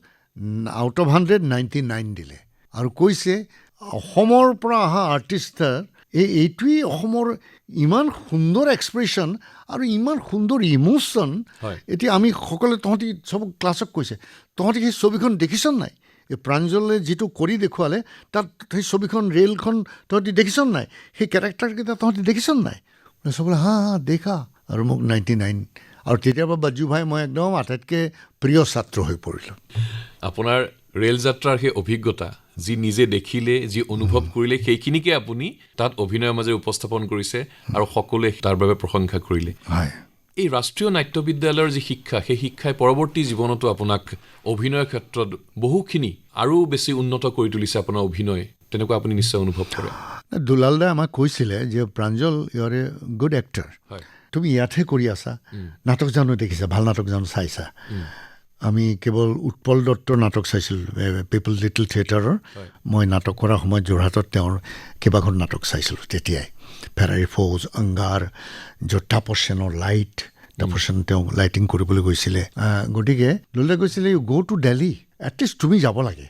আউট অফ 100 99 দিলে আৰু কৈছে অসমৰ পৰা অহা আৰ্টিষ্টৰ এইটোৱেই অসমৰ ইমান সুন্দৰ এক্সপ্ৰেশ্যন আৰু ইমান সুন্দৰ ইম'শ্যন এতিয়া আমি সকলোৱে তহঁতি চব ক্লাছক কৈছে তহঁতি সেই ছবিখন দেখিছ নাই এই প্ৰাঞ্জলে যিটো কৰি দেখুৱালে তাত সেই ছবিখন ৰেলখন তহঁতি দেখিছ নাই সেই কেৰেক্টাৰকেইটা তহঁতি দেখিছ নাই চবলে হা দেখা আৰু মোক 99 আৰু তেতিয়াৰ পৰা বাজু ভাই মই একদম আটাইতকৈ প্ৰিয় ছাত্ৰ হৈ পৰিলোঁ আপোনাৰ ৰেল যাত্ৰাৰ সেই অভিজ্ঞতা যি নিজে দেখিলে যি অনুভৱ কৰিলে সেইখিনিকে আপুনি তাত অভিনয়ৰ মাজে উপস্থাপন কৰিছে আৰু সকলোৱে তাৰ বাবে প্ৰশংসা কৰিলে হয় এই ৰাষ্ট্ৰীয় নাট্য বিদ্যালয়ৰ যি শিক্ষা সেই শিক্ষাই পৰৱৰ্তী জীৱনতো আপোনাক অভিনয়ৰ ক্ষেত্ৰত বহুখিনি আৰু বেছি উন্নত কৰি তুলিছে আপোনাৰ অভিনয় তেনেকুৱা আপুনি নিশ্চয় অনুভৱ কৰে দুলাল দাই আমাক কৈছিলে যে Pranjal you are a good actor তুমি ইয়াতহে কৰি আছা নাটক জানো দেখিছা ভাল নাটক জানো চাইছা আমি কেৱল উৎপল দত্তৰ নাটক চাইছিলোঁ পিপল লিটল থিয়েটাৰৰ মই নাটক কৰাৰ সময়ত যোৰহাটত তেওঁৰ কেইবাখন নাটক চাইছিলোঁ তেতিয়াই ফেৰাৰী ফৌজ অংগাৰ য'ত তাপসেনৰ লাইট তাপসেন তেওঁ লাইটিং কৰিবলৈ গৈছিলে গতিকে দুলালে কৈছিলে ইউ গ' টু দিল্লী এটলিষ্ট তুমি যাব লাগে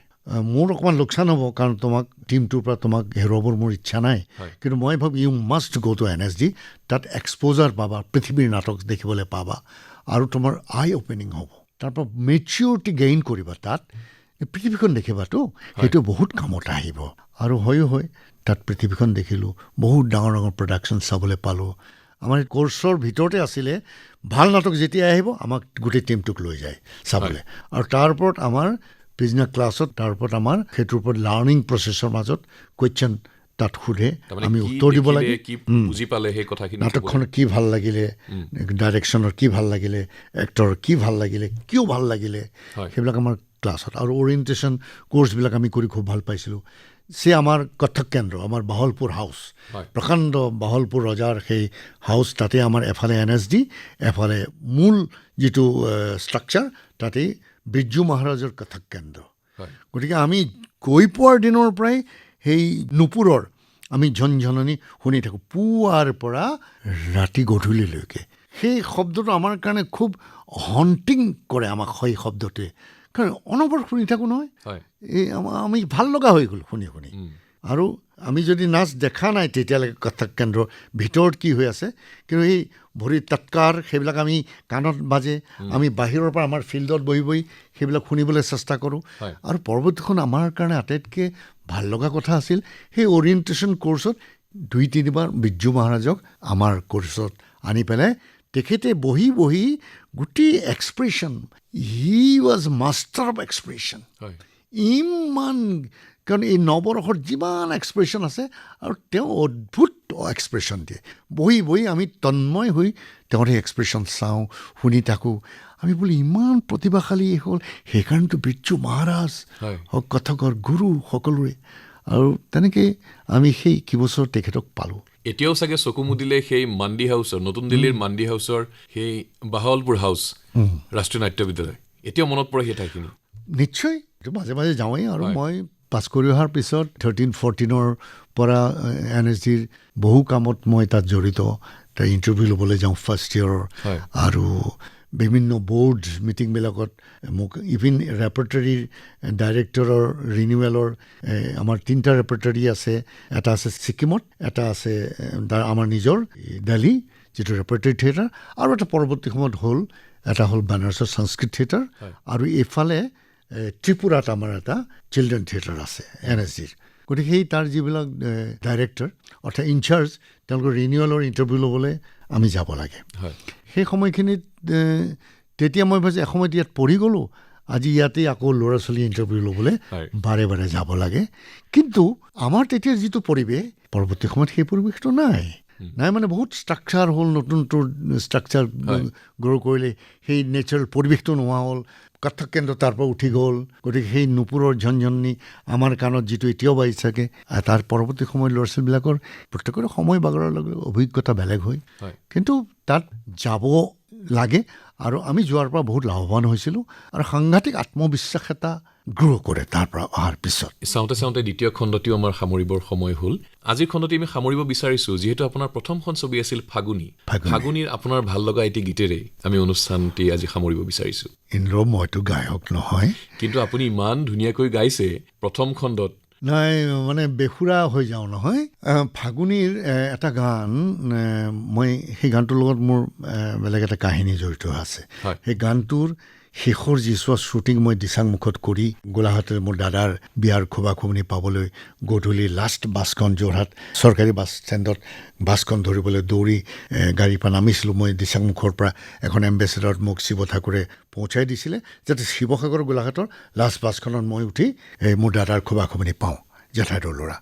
মোৰ অকণমান লোকচান হ'ব কাৰণ তোমাক টিমটোৰ পৰা তোমাক হেৰুৱাবৰ মোৰ ইচ্ছা নাই কিন্তু মই ভাবোঁ ইউ মাষ্ট গ' টু NSD তাত এক্সপ'জাৰ পাবা পৃথিৱীৰ নাটক দেখিবলৈ পাবা আৰু তোমাৰ আই অ'পেনিং হ'ব তাৰপৰা মেচিয়ৰিটি গেইন কৰিবা তাত পৃথিৱীখন দেখিবাতো সেইটো বহুত কামত আহিব আৰু হয় তাত পৃথিৱীখন দেখিলোঁ বহুত ডাঙৰ ডাঙৰ প্ৰডাকশ্যন চাবলৈ পালোঁ আমাৰ কোৰ্চৰ ভিতৰতে আছিলে ভাল নাটক যেতিয়া আহিব আমাক গোটেই টিমটোক লৈ যায় চাবলৈ আৰু তাৰ ওপৰত আমাৰ পিছদিনা ক্লাছত তাৰ ওপৰত আমাৰ সেইটোৰ ওপৰত লাৰ্ণিং প্ৰচেছৰ মাজত কুৱেশ্যন তাত সোধে আমি উত্তৰ দিব লাগে বুজি পালে সেই কথাখিনি নাটকখনৰ কি ভাল লাগিলে ডাইৰেকশ্যনৰ কি ভাল লাগিলে এক্টৰৰ কি ভাল লাগিলে কিয় ভাল লাগিলে সেইবিলাক আমাৰ ক্লাছত আৰু অৰিয়েণ্টেশ্যন কোৰ্চবিলাক আমি কৰি খুব ভাল পাইছিলোঁ আমাৰ কথক কেন্দ্ৰ আমাৰ বাহলপুৰ হাউচ প্ৰকাণ্ড বাহলপুৰ ৰজাৰ সেই হাউচ তাতে আমাৰ এফালে NSD এফালে মূল যিটো ষ্ট্ৰাকচাৰ তাতেই বিৰজু মহাৰাজৰ কথক কেন্দ্ৰ গতিকে আমি গৈ পোৱাৰ দিনৰ পৰাই সেই নুপুৰৰ আমি ঝনঝননি শুনি থাকোঁ পুৱাৰ পৰা ৰাতি গধূলিলৈকে সেই শব্দটো আমাৰ কাৰণে খুব হণ্টিং কৰে আমাক সেই শব্দটোৱে কাৰণ অনবৰত শুনি থাকোঁ নহয় এই আমি ভাল লগা হৈ গ'ল শুনি আৰু আমি যদি নাচ দেখা নাই তেতিয়ালৈকে কথক কেন্দ্ৰৰ ভিতৰত কি হৈ আছে কিন্তু এই ভৰিৰ তৎকাৰ সেইবিলাক আমি কাণত বাজে আমি বাহিৰৰ পৰা আমাৰ ফিল্ডত বহি সেইবিলাক শুনিবলৈ চেষ্টা কৰোঁ আৰু পৰৱৰ্তীখন আমাৰ কাৰণে আটাইতকৈ ভাল লগা কথা আছিল সেই অৰিয়েণ্টেশ্যন কোৰ্চত 2-3 বাৰ বিৰজু মহাৰাজক আমাৰ কোৰ্চত আনি পেলাই তেখেতে বহি গোটেই expression he was master of expression ইমান কাৰণ এই নৱৰসৰ যিমান এক্সপ্ৰেশ্যন আছে আৰু তেওঁ অদ্ভুত এক্সপ্ৰেশ্যন দিয়ে বহি আমি তন্ময় হৈ তেওঁৰ সেই এক্সপ্ৰেশ্যন চাওঁ শুনি থাকোঁ আমি বোলো ইমান প্ৰতিভাশালী হ'ল সেইকাৰণেতো বিৰজু মহাৰাজ কথকৰ গুৰু সকলোৰে আৰু তেনেকৈ আমি সেই কিবছৰ তেখেতক পালোঁ এতিয়াও চাগে চকু মুদিলে সেই মাণ্ডি হাউচৰ নতুন দিল্লীৰ মাণ্ডি হাউচৰ সেই বাহলপুৰ হাউচ ৰাষ্ট্ৰীয় নাট্য বিদ্যালয় এতিয়াও মনত পৰে সেই ঠাইখিনি নিশ্চয় মাজে মাজে যাওঁৱেই আৰু মই পাছ কৰি অহাৰ পিছত 13-14 পৰা NSDৰ বহু কামত মই তাত জড়িত তাৰ ইণ্টাৰভিউ ল'বলৈ যাওঁ ফাৰ্ষ্ট ইয়েৰৰ আৰু বিভিন্ন বৰ্ড মিটিংবিলাকত মোক ইভিন ৰেপাৰ্টৰীৰ ডাইৰেক্টৰৰ ৰিনিউৱেলৰ আমাৰ 3টা ৰেপাৰ্টৰী আছে এটা আছে ছিকিমত এটা আছে আমাৰ নিজৰ দিল্লী যিটো ৰেপাৰ্টৰী থিয়েটাৰ আৰু এটা পৰৱৰ্তী সময়ত এটা হ'ল বানাৰসৰ সংস্কৃত থিয়েটাৰ আৰু এইফালে ত্ৰিপুৰাত আমাৰ এটা চিলড্ৰেন থিয়েটাৰ আছে NSDৰ গতিকে সেই তাৰ যিবিলাক ডাইৰেক্টৰ অৰ্থাৎ ইনচাৰ্জ তেওঁলোকৰ ৰিনিউৱেলৰ ইণ্টাৰভিউ ল'বলৈ আমি যাব লাগে সেই সময়খিনিত তেতিয়া মই ভাবিছোঁ এসময়ত ইয়াত পঢ়ি গ'লোঁ আজি ইয়াতে আকৌ ল'ৰা ছোৱালী ইণ্টাৰভিউ ল'বলৈ বাৰে বাৰে যাব লাগে কিন্তু আমাৰ তেতিয়া যিটো পৰিৱেশ পৰৱৰ্তী সময়ত সেই পৰিৱেশটো নাই মানে বহুত ষ্ট্ৰাকচাৰ হ'ল নতুন ষ্ট্ৰাকচাৰ গ্ৰ' কৰিলে সেই নেচাৰেল পৰিৱেশটো নোহোৱা হ'ল কথক কেন্দ্ৰ তাৰ পৰা উঠি গ'ল গতিকে সেই নুপুৰৰ ঝনঝননি আমাৰ কাণত যিটো এতিয়াও বাজি থাকে তাৰ পৰৱৰ্তী সময়ত ল'ৰা ছোৱালীবিলাকৰ প্ৰত্যেকৰে সময় বাগৰৰ লগে অভিজ্ঞতা বেলেগ হয় কিন্তু তাত যাব লাগে আৰু আমি যোৱাৰ পৰা বহুত লাভৱান হৈছিলোঁ আৰু সাংঘাতিক আত্মবিশ্বাস এটা গ্ৰ' কৰে তাৰ পৰা অহাৰ পিছত। চাওঁতে চাওঁতে দ্বিতীয় খণ্ডটিও আমাৰ সামৰিবৰ সময় হ'ল। আজিৰ খণ্ডটি আমি সামৰিব বিচাৰিছোঁ, যিহেতু আপোনাৰ প্ৰথমখন ছবি আছিল ফাগুনী। ফাগুনীৰ আপোনাৰ ভাল লগা এটি গীতেৰে আমি অনুষ্ঠানটি আজি সামৰিব বিচাৰিছোঁ। ইন্দ্ৰ, মইতো গায়ক নহয়, কিন্তু আপুনি ইমান ধুনীয়াকৈ গাইছে প্ৰথম খণ্ডত। নাই মানে বেসুৰা হৈ যাওঁ নহয়। ফাগুনীৰ এটা গান, মই সেই গানটোৰ লগত মোৰ বেলেগ এটা কাহিনী জড়িত আছে। সেই গানটোৰ শেষৰ যিছোৱা শ্বুটিং মই দিচাংমুখত কৰি গোলাঘাটৰ মোৰ দাদাৰ বিয়াৰ খোবাখুবনি পাবলৈ গধূলি লাষ্ট বাছখন যোৰহাট চৰকাৰী বাছ ষ্টেণ্ডত বাছখন ধৰিবলৈ দৌৰি গাড়ীৰ পৰা নামিছিলোঁ। মই দিচাংমুখৰ পৰা এখন এম্বেচেডৰত মোক শিৱ ঠাকুৰে পহুচাই দিছিলে, যাতে শিৱসাগৰ গোলাঘাটৰ লাষ্ট বাছখনত মই উঠি মোৰ দাদাৰ খোবাখুবনি পাওঁ, জেঠাইদেউৰ ল'ৰা।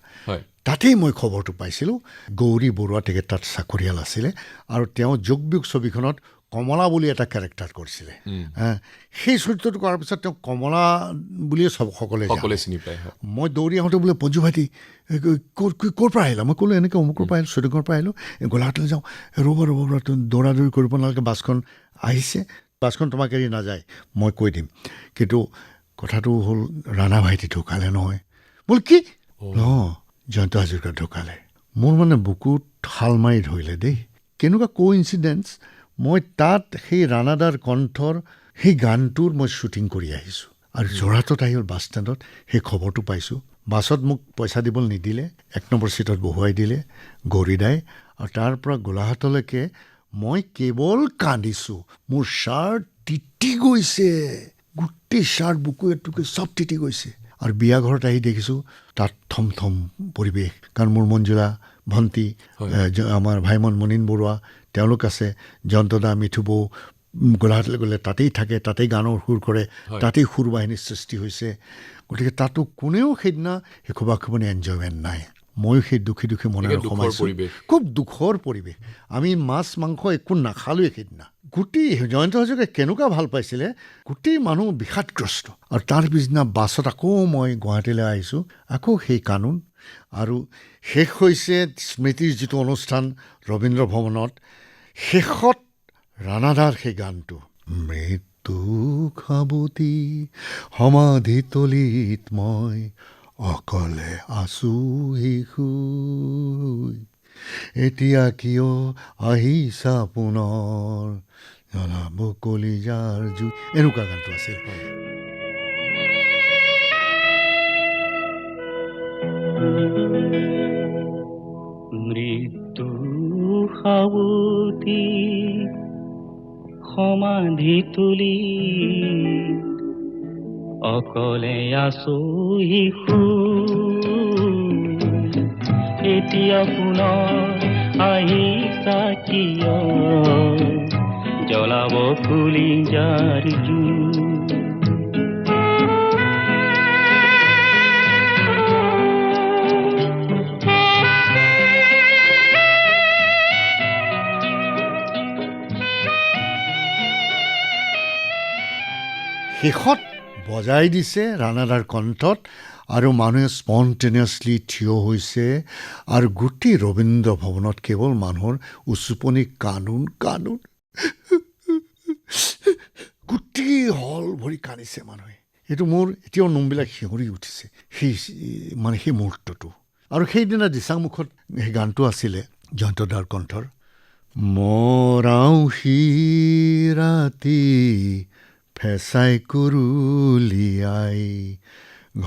তাতেই মই খবৰটো পাইছিলোঁ। গৌৰী বৰুৱা তেখেত তাত চাকৰিয়াল আছিলে আৰু তেওঁ যোগবিয়োগ ছবিখনত কমলা বুলি এটা কেৰেক্টাৰ কৰিছিলে। সেই চৰিত্ৰটো কৰাৰ পিছত তেওঁ কমলা বুলিয়ে সকলোৱে চিনি পায়। মই দৌৰি আহোঁতে বোলে পঞ্জু ভাইটি ক'ৰ পৰা আহিলা? মই ক'লোঁ এনেকৈ অমুকৰ পৰা আহিলোঁ, শ্বুটিঙৰ পৰা আহিলোঁ, গোলাঘাটলৈ যাওঁ। ৰ'ব দৌৰা দৌৰি কৰিব নালাগে, বাছখন আহিছে, বাছখন তোমাক এৰি নাযায়, মই কৈ দিম। কিন্তু কথাটো হ'ল ৰাণা ভাইটি ঢুকালে নহয়। বোলে কি? জয়ন্ত হাজৰিকা ঢুকালে। মোৰ মানে বুকুত হাল মাৰি ধৰিলে দেই। কেনেকুৱা কোইনচিডেঞ্চ, মই তাত সেই ৰাণাদাৰ কণ্ঠৰ সেই গানটোৰ মই শ্বুটিং কৰি আহিছোঁ আৰু যোৰহাটত আহি বাছ ষ্টেণ্ডত সেই খবৰটো পাইছোঁ। বাছত মোক পইচা দিবলৈ নিদিলে, 1 নম্বৰ ছিটত বহুৱাই দিলে গৌৰীদাই, আৰু তাৰ পৰা গোলাঘাটলৈকে মই কেৱল কান্দিছোঁ। মোৰ শ্বাৰ্ট তিতি গৈছে, গোটেই শ্বাৰ্ট বুকু এটুকুৰে চব তিতি গৈছে। আৰু বিয়া ঘৰত আহি দেখিছোঁ তাত থমথম পৰিৱেশ, কাৰণ মোৰ মঞ্জুলা ভণ্টি, আমাৰ ভাইমন মুনীন বৰুৱা তেওঁলোক আছে, জয়ন্তদা, মিঠু বৌ গোলাঘাটলৈ গ'লে তাতেই থাকে, তাতেই গানৰ সুৰ কৰে, তাতেই সুৰ বাহিনীৰ সৃষ্টি হৈছে। গতিকে তাতো কোনেও সেইদিনা সেই খোবাখুবনি এনজয়মেণ্ট নাই। ময়ো সেই দুখী মনেৰে সোমাইছোঁ। খুব দুখৰ পৰিৱেশ। আমি মাছ মাংস একো নাখালোঁৱে সেইদিনা। গোটেই জয়ন্ত হাজৰিকাই কেনেকুৱা ভাল পাইছিলে, গোটেই মানুহ বিষাদগ্ৰস্ত। আৰু তাৰ পিছদিনা বাছত আকৌ মই গুৱাহাটীলৈ আহিছোঁ, আকৌ সেই কানুন। আৰু শেষ হৈছে স্মৃতিৰ যিটো অনুষ্ঠান ৰবীন্দ্ৰ ভৱনত, শেষত ৰাণাদাৰ সেই গানটো, মৃত্যু খাবতি সমাধিতলিত মই অকলে আছোহি শুই, এতিয়া কিয় আহিছা পুনৰ জ্বলাব কলিজাৰ জুই, এনেকুৱা গানটো আছিল। মৃত্যু সাৱতি সমাধি তুলি অকলে আছোহি এতিয়া পুনৰ আহিছা কিয় জ্বলাব কলিজাৰ জুই। শেষত বজাই দিছে ৰাণাদাৰ কণ্ঠত, আৰু মানুহে স্পণ্টেনিয়াছলি থিয় হৈছে, আৰু গোটেই ৰবীন্দ্ৰ ভৱনত কেৱল মানুহৰ উচুপনি কানুন, গোটেই হল ভৰি কান্দিছে মানুহে। এইটো মোৰ এতিয়াও নোমবিলাক শিহৰি উঠিছে, সেই মুহূৰ্তটো। আৰু সেইদিনা দিচাংমুখত সেই গানটো আছিলে জয়ন্তদাৰ কণ্ঠৰ, মৰাওহি ৰাতি ফেঁচাই কুৰুলিয়াই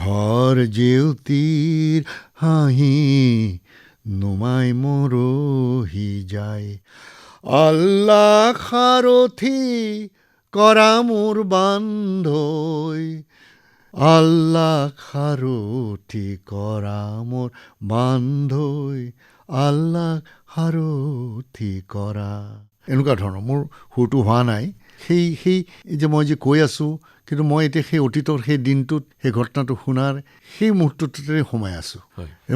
ঘৰ জেউতিৰ হাঁহি নুমাই মৰহি যায়, আল্লাহ সাৰথি কৰা মোৰ বান্ধৈ, আল্লাহ সাৰথি কৰা মোৰ বান্ধৈ, আল্লাহ সাৰথি কৰা। এনেকুৱা ধৰণৰ মোৰ সুৰটো হোৱা নাই। সেই যে মই যে কৈ আছোঁ, কিন্তু মই এতিয়া সেই অতীতৰ সেই দিনটোত সেই ঘটনাটো শুনাৰ সেই মুহূৰ্তটোতে সোমাই আছোঁ।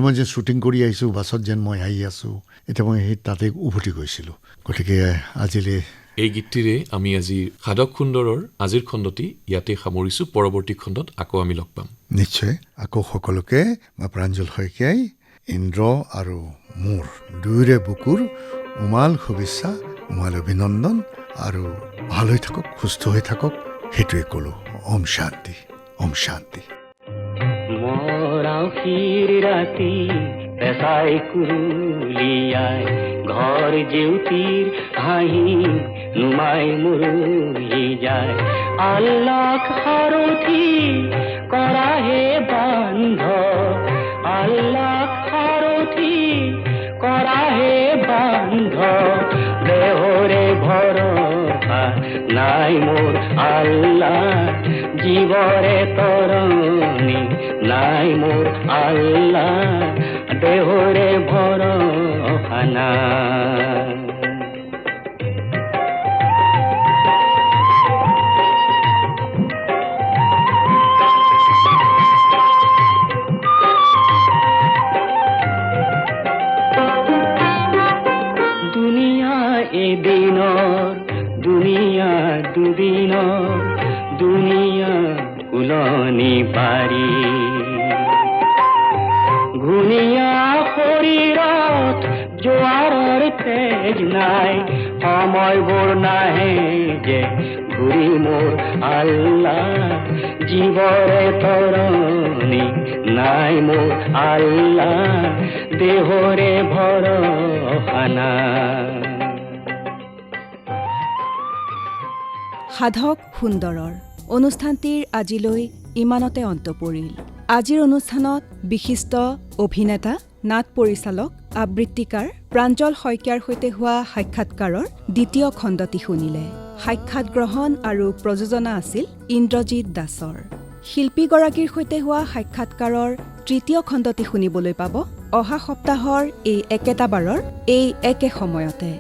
মই যে শ্বুটিং কৰি আহিছোঁ, বাছত যেন মই আহি আছোঁ, এতিয়া মই সেই তাতে উভতি গৈছিলোঁ। গতিকে আজিলৈ এই গীতটিৰে আমি আজি সাধক সুন্দৰৰ আজিৰ খণ্ডটি ইয়াতে সামৰিছোঁ। পৰৱৰ্তী খণ্ডত আকৌ আমি লগ পাম নিশ্চয়। আকৌ সকলোকে মই প্ৰাঞ্জল শইকীয়াই ইন্দ্ৰ আৰু মোৰ দুয়োৰে বুকুৰ উমাল শুভেচ্ছা তোমালৈ অভিনন্দন আৰু ভাল হৈ থাকক, সুস্থ হৈ থাকক, সেইটোৱে ক'লোঁ। ওম শান্তি, ওম শান্তি। মৰাশিৰ ৰাতি পেচাই কুলিয়াই ঘৰ জেউতিৰ হাঁহি নুমাই মৰহি যায়। আল্লাহ সাৰথি কৰাহে বান্ধ, আল্লাহ সাৰথি কৰাহে বান্ধ। দেহৰে ভৰসা নাই মোৰ আল্লাহ, জীৱৰে তৰণি নাই মোৰ আল্লাহ, দেহৰে ভৰসা নাই। দুনিয়া এদিনৰ, দুনিয়া দুদিনৰ, দুনিয়া কুলনি পাৰি। ঘূৰ্ণিয়া শৰীৰত জোৱাৰৰ তেজ নাই, সময়বোৰ নাহে যে ঘূৰি মোৰ আল্লাহ, জীৱৰে তৰণি নাই মোৰ আল্লাহ, দেহৰে ভৰসা নাই। সাধক সুন্দৰৰ অনুষ্ঠানটিৰ আজিলৈ ইমানতে অন্ত পৰিল। আজিৰ অনুষ্ঠানত বিশিষ্ট অভিনেতা, নাট পৰিচালক, আবৃত্তিকাৰ প্ৰাঞ্জল শইকীয়াৰ সৈতে হোৱা সাক্ষাৎকাৰৰ দ্বিতীয় খণ্ডটি শুনিলে। সাক্ষাৎ গ্ৰহণ আৰু প্ৰযোজনা আছিল ইন্দ্ৰজিৎ দাসৰ। শিল্পীগৰাকীৰ সৈতে হোৱা সাক্ষাৎকাৰৰ তৃতীয় খণ্ডটি শুনিবলৈ পাব অহা সপ্তাহৰ এই একেটা বাৰৰ এই একে সময়তে।